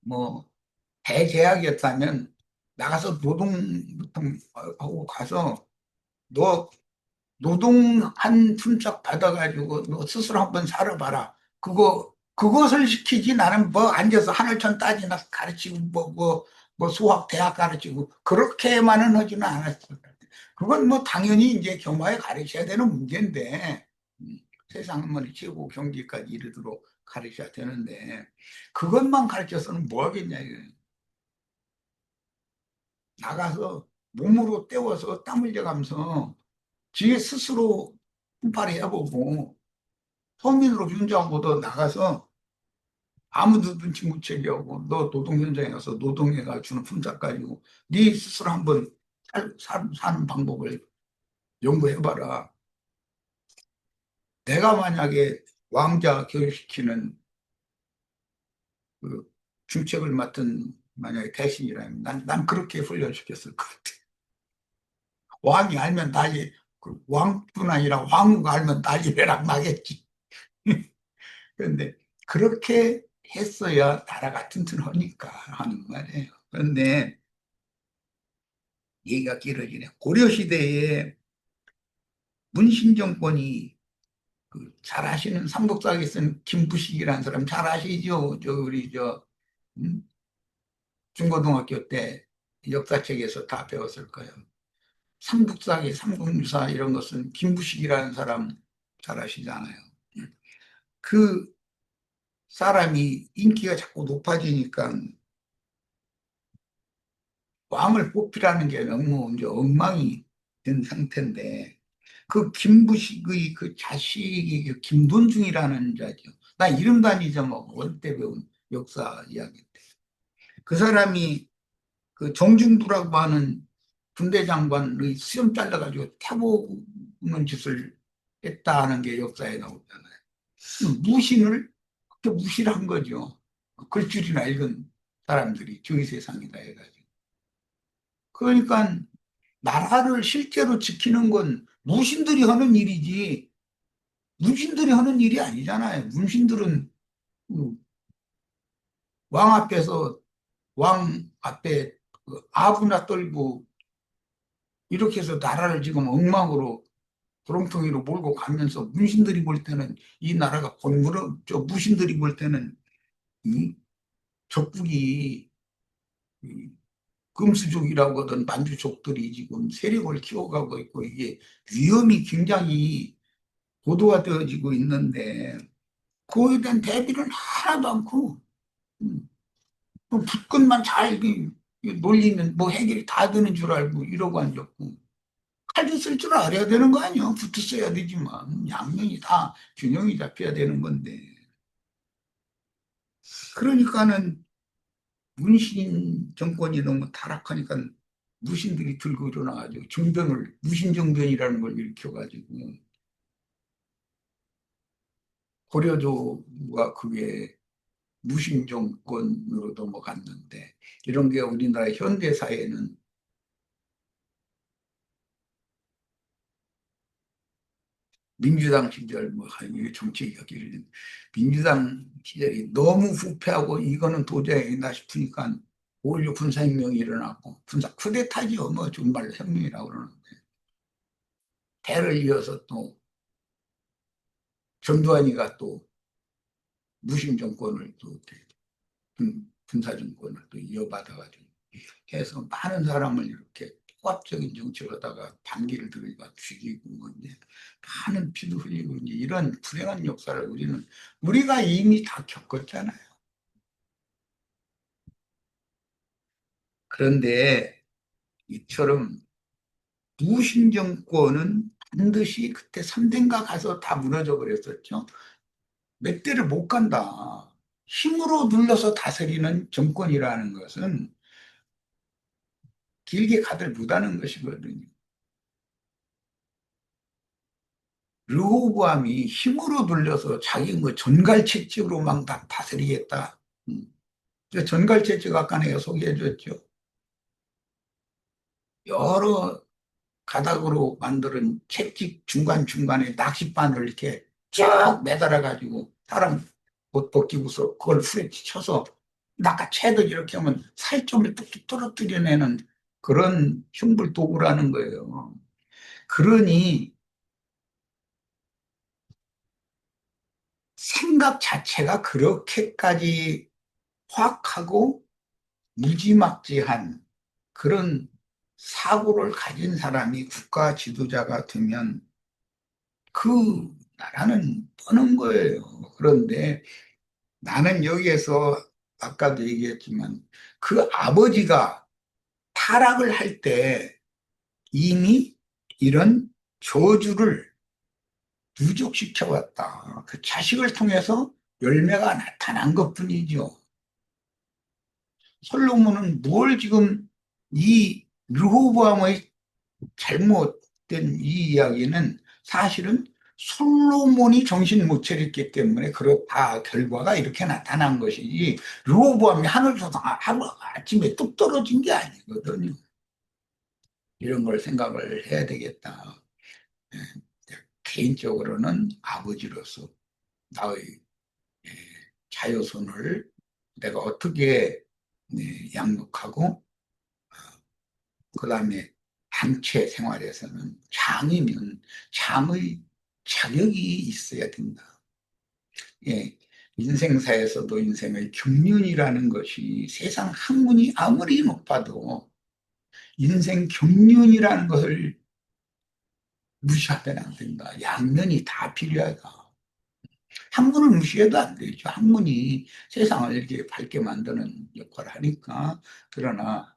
뭐 대제학이었다면 나가서 노동하고 가서 너 노동 한 푼짝 받아가지고 너 스스로 한번 살아봐라. 그것을 시키지 나는 뭐 앉아서 하늘천 따지나 가르치고 뭐 뭐 수학 대학 가르치고 그렇게만은 하지는 않았을 것 같아요. 그건 뭐 당연히 이제 겸하에 가르쳐야 되는 문제인데 세상 뭐 최고 경지까지 이르도록 가르쳐야 되는데 그것만 가르쳐서는 뭐 하겠냐 이거예요. 나가서 몸으로 때워서 땀 흘려가면서 지 스스로 분발해 해보고 서민으로 윤정하고도 나가서 아무도 눈치 못 채게 하고 너 노동 현장에 가서 노동해가 주는 품삯 가지고 네 스스로 한번 사는 방법을 연구해봐라. 내가 만약에 왕자 교육시키는 그 중책을 맡은 만약에 대신이라면 난 그렇게 훈련시켰을 것 같아. 왕이 알면 난리, 그 왕뿐 아니라 왕후가 알면 난리랑 나겠지. 그런데 그렇게 했어야 나라가 튼튼하니까 하는 말이에요. 그런데 얘기가 길어지네. 고려시대에 문신 정권이 잘 아시는 삼국사에 쓴 김부식이라는 사람 잘 아시죠? 우리 음? 중고등학교 때 역사책에서 다 배웠을 거예요. 삼국사기, 삼국유사 이런 것은 김부식이라는 사람 잘 아시잖아요. 그 사람이 인기가 자꾸 높아지니까 왕을 뽑히라는 게 너무 이제 엉망이 된 상태인데 그 김부식의 그 자식이 그 김돈중이라는 자죠. 나 이름도 안 잊어먹어. 어릴 때 배운 역사 이야기인데. 그 사람이 그 정중부라고 하는 군대 장관의 수염 잘라가지고 태우는 짓을 했다는 게 역사에 나오잖아요. 무신을 그렇게 무시를 한 거죠. 글줄이나 읽은 사람들이 주의세상이다 해가지고. 그러니까 나라를 실제로 지키는 건 무신들이 하는 일이지 문신들이 하는 일이 아니잖아요. 문신들은 왕 앞에서 왕 앞에 그 아부나 떨고 이렇게 해서 나라를 지금 엉망으로 도롱통이로 몰고 가면서 문신들이 볼 때는 이 나라가 곤무러 저 무신들이 볼 때는 이 적국이 이 금수족이라고 하던 만주족들이 지금 세력을 키워가고 있고 이게 위험이 굉장히 고도화되어지고 있는데 그거에 대한 대비는 하나도 않고 그 붙건만 잘 놀리면 뭐 해결이 다 되는 줄 알고 이러고 앉았고 칼도 쓸 줄 알아야 되는 거 아니야. 붙어 써야 되지만 양면이 다 균형이 잡혀야 되는 건데 그러니까는 문신 정권이 너무 타락하니까 무신들이 들고 일어나가지고 정변을 무신정변이라는 걸 일으켜가지고 고려조가 그게 무신정권으로 넘어갔는데 이런 게 우리나라 현대사회는 민주당 시절 뭐 이게 정치 이야기를 민주당 시절이 너무 후퇴하고 이거는 도저히 아니다 싶으니까 5.16 군사혁명이 일어났고 군사 쿠데타지요 뭐 정말 혁명이라고 그러는데 대를 이어서 또 전두환이가 또 무신 정권을 또 군사 정권을 또 이어받아가지고 해서 많은 사람을 이렇게 폭압적인 정치를 하다가 반기를 들이가 죽이고 뭐 이제 많은 피도 흘리고 이제 이런 불행한 역사를 우리가 이미 다 겪었잖아요. 그런데 이처럼 무신 정권은 반드시 그때 3대인가 가서 다 무너져 버렸었죠. 몇 대를 못 간다. 힘으로 눌러서 다스리는 정권이라는 것은 길게 가들 못하는 것이거든요. 르호보암이 힘으로 눌려서 자기 뭐 전갈책직으로 막 다 다스리겠다. 전갈책직 아까 내가 소개해줬죠. 여러 가닥으로 만드는 채찍 중간중간에 낚싯바늘 이렇게 쭉 매달아가지고 사람 옷 벗기고서 그걸 후레치 쳐서 낚아채듯 이렇게 하면 살점을 뚝뚝 떨어뜨려내는 그런 흉불 도구라는 거예요. 그러니 생각 자체가 그렇게까지 확하고 무지막지한 그런 사고를 가진 사람이 국가 지도자가 되면 그 나라는 뻔한 거예요. 그런데 나는 여기에서 아까도 얘기했지만 그 아버지가 타락을 할 때 이미 이런 저주를 누적시켜 왔다. 그 자식을 통해서 열매가 나타난 것뿐이죠. 솔로몬은 뭘 지금 이 르호보암의 잘못된 이 이야기는 사실은 솔로몬이 정신 못 차렸기 때문에 그렇다 결과가 이렇게 나타난 것이지 르호보암이 하늘에서 하루 아침에 뚝 떨어진 게 아니거든요. 이런 걸 생각을 해야 되겠다. 예, 개인적으로는 아버지로서 나의 자녀손을 내가 어떻게 양육하고 그 다음에 단체 생활에서는 장이면 장의 자격이 있어야 된다. 예, 인생사에서도 인생의 경륜이라는 것이 세상 학문이 아무리 높아도 인생 경륜이라는 것을 무시하면 안 된다. 양면이 다 필요하다. 학문을 무시해도 안 되죠. 학문이 세상을 이렇게 밝게 만드는 역할을 하니까. 그러나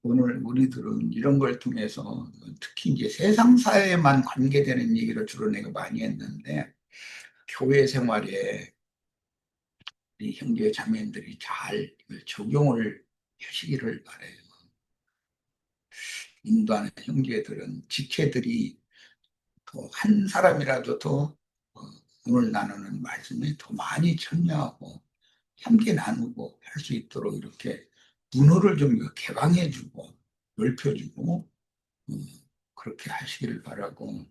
오늘 우리들은 이런 걸 통해서 특히 이제 세상사에만 관계되는 얘기를 주로 내가 많이 했는데 교회 생활에 우리 형제 자매들이 잘 이걸 적용을 하시기를 바라요. 인도하는 형제들은 지체들이 더 한 사람이라도 더 오늘 나누는 말씀에 더 많이 참여하고 함께 나누고 할 수 있도록 이렇게 문호를 좀 개방해주고 넓혀주고 그렇게 하시기를 바라고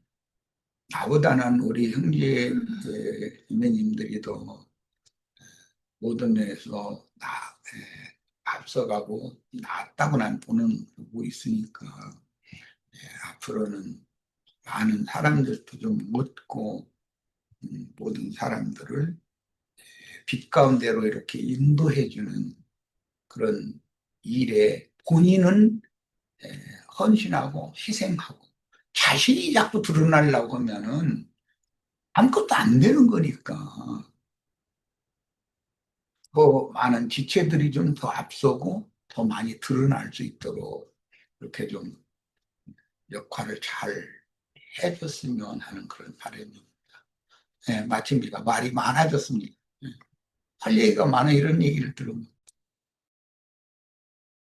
나보다는 우리 형제 선배님들이 더 모든 면에서 앞서가고 낫다고 난 보고 있으니까 앞으로는 많은 사람들도 좀 묻고 모든 사람들을 빛 가운데로 이렇게 인도해주는 그런 일에 본인은 헌신하고 희생하고 자신이 자꾸 드러나려고 하면은 아무것도 안 되는 거니까 더 많은 지체들이 좀 더 앞서고 더 많이 드러날 수 있도록 이렇게 좀 역할을 잘 해줬으면 하는 그런 바람입니다. 마침 제가 말이 많아졌습니다. 할 얘기가 많아 이런 얘기를 들으면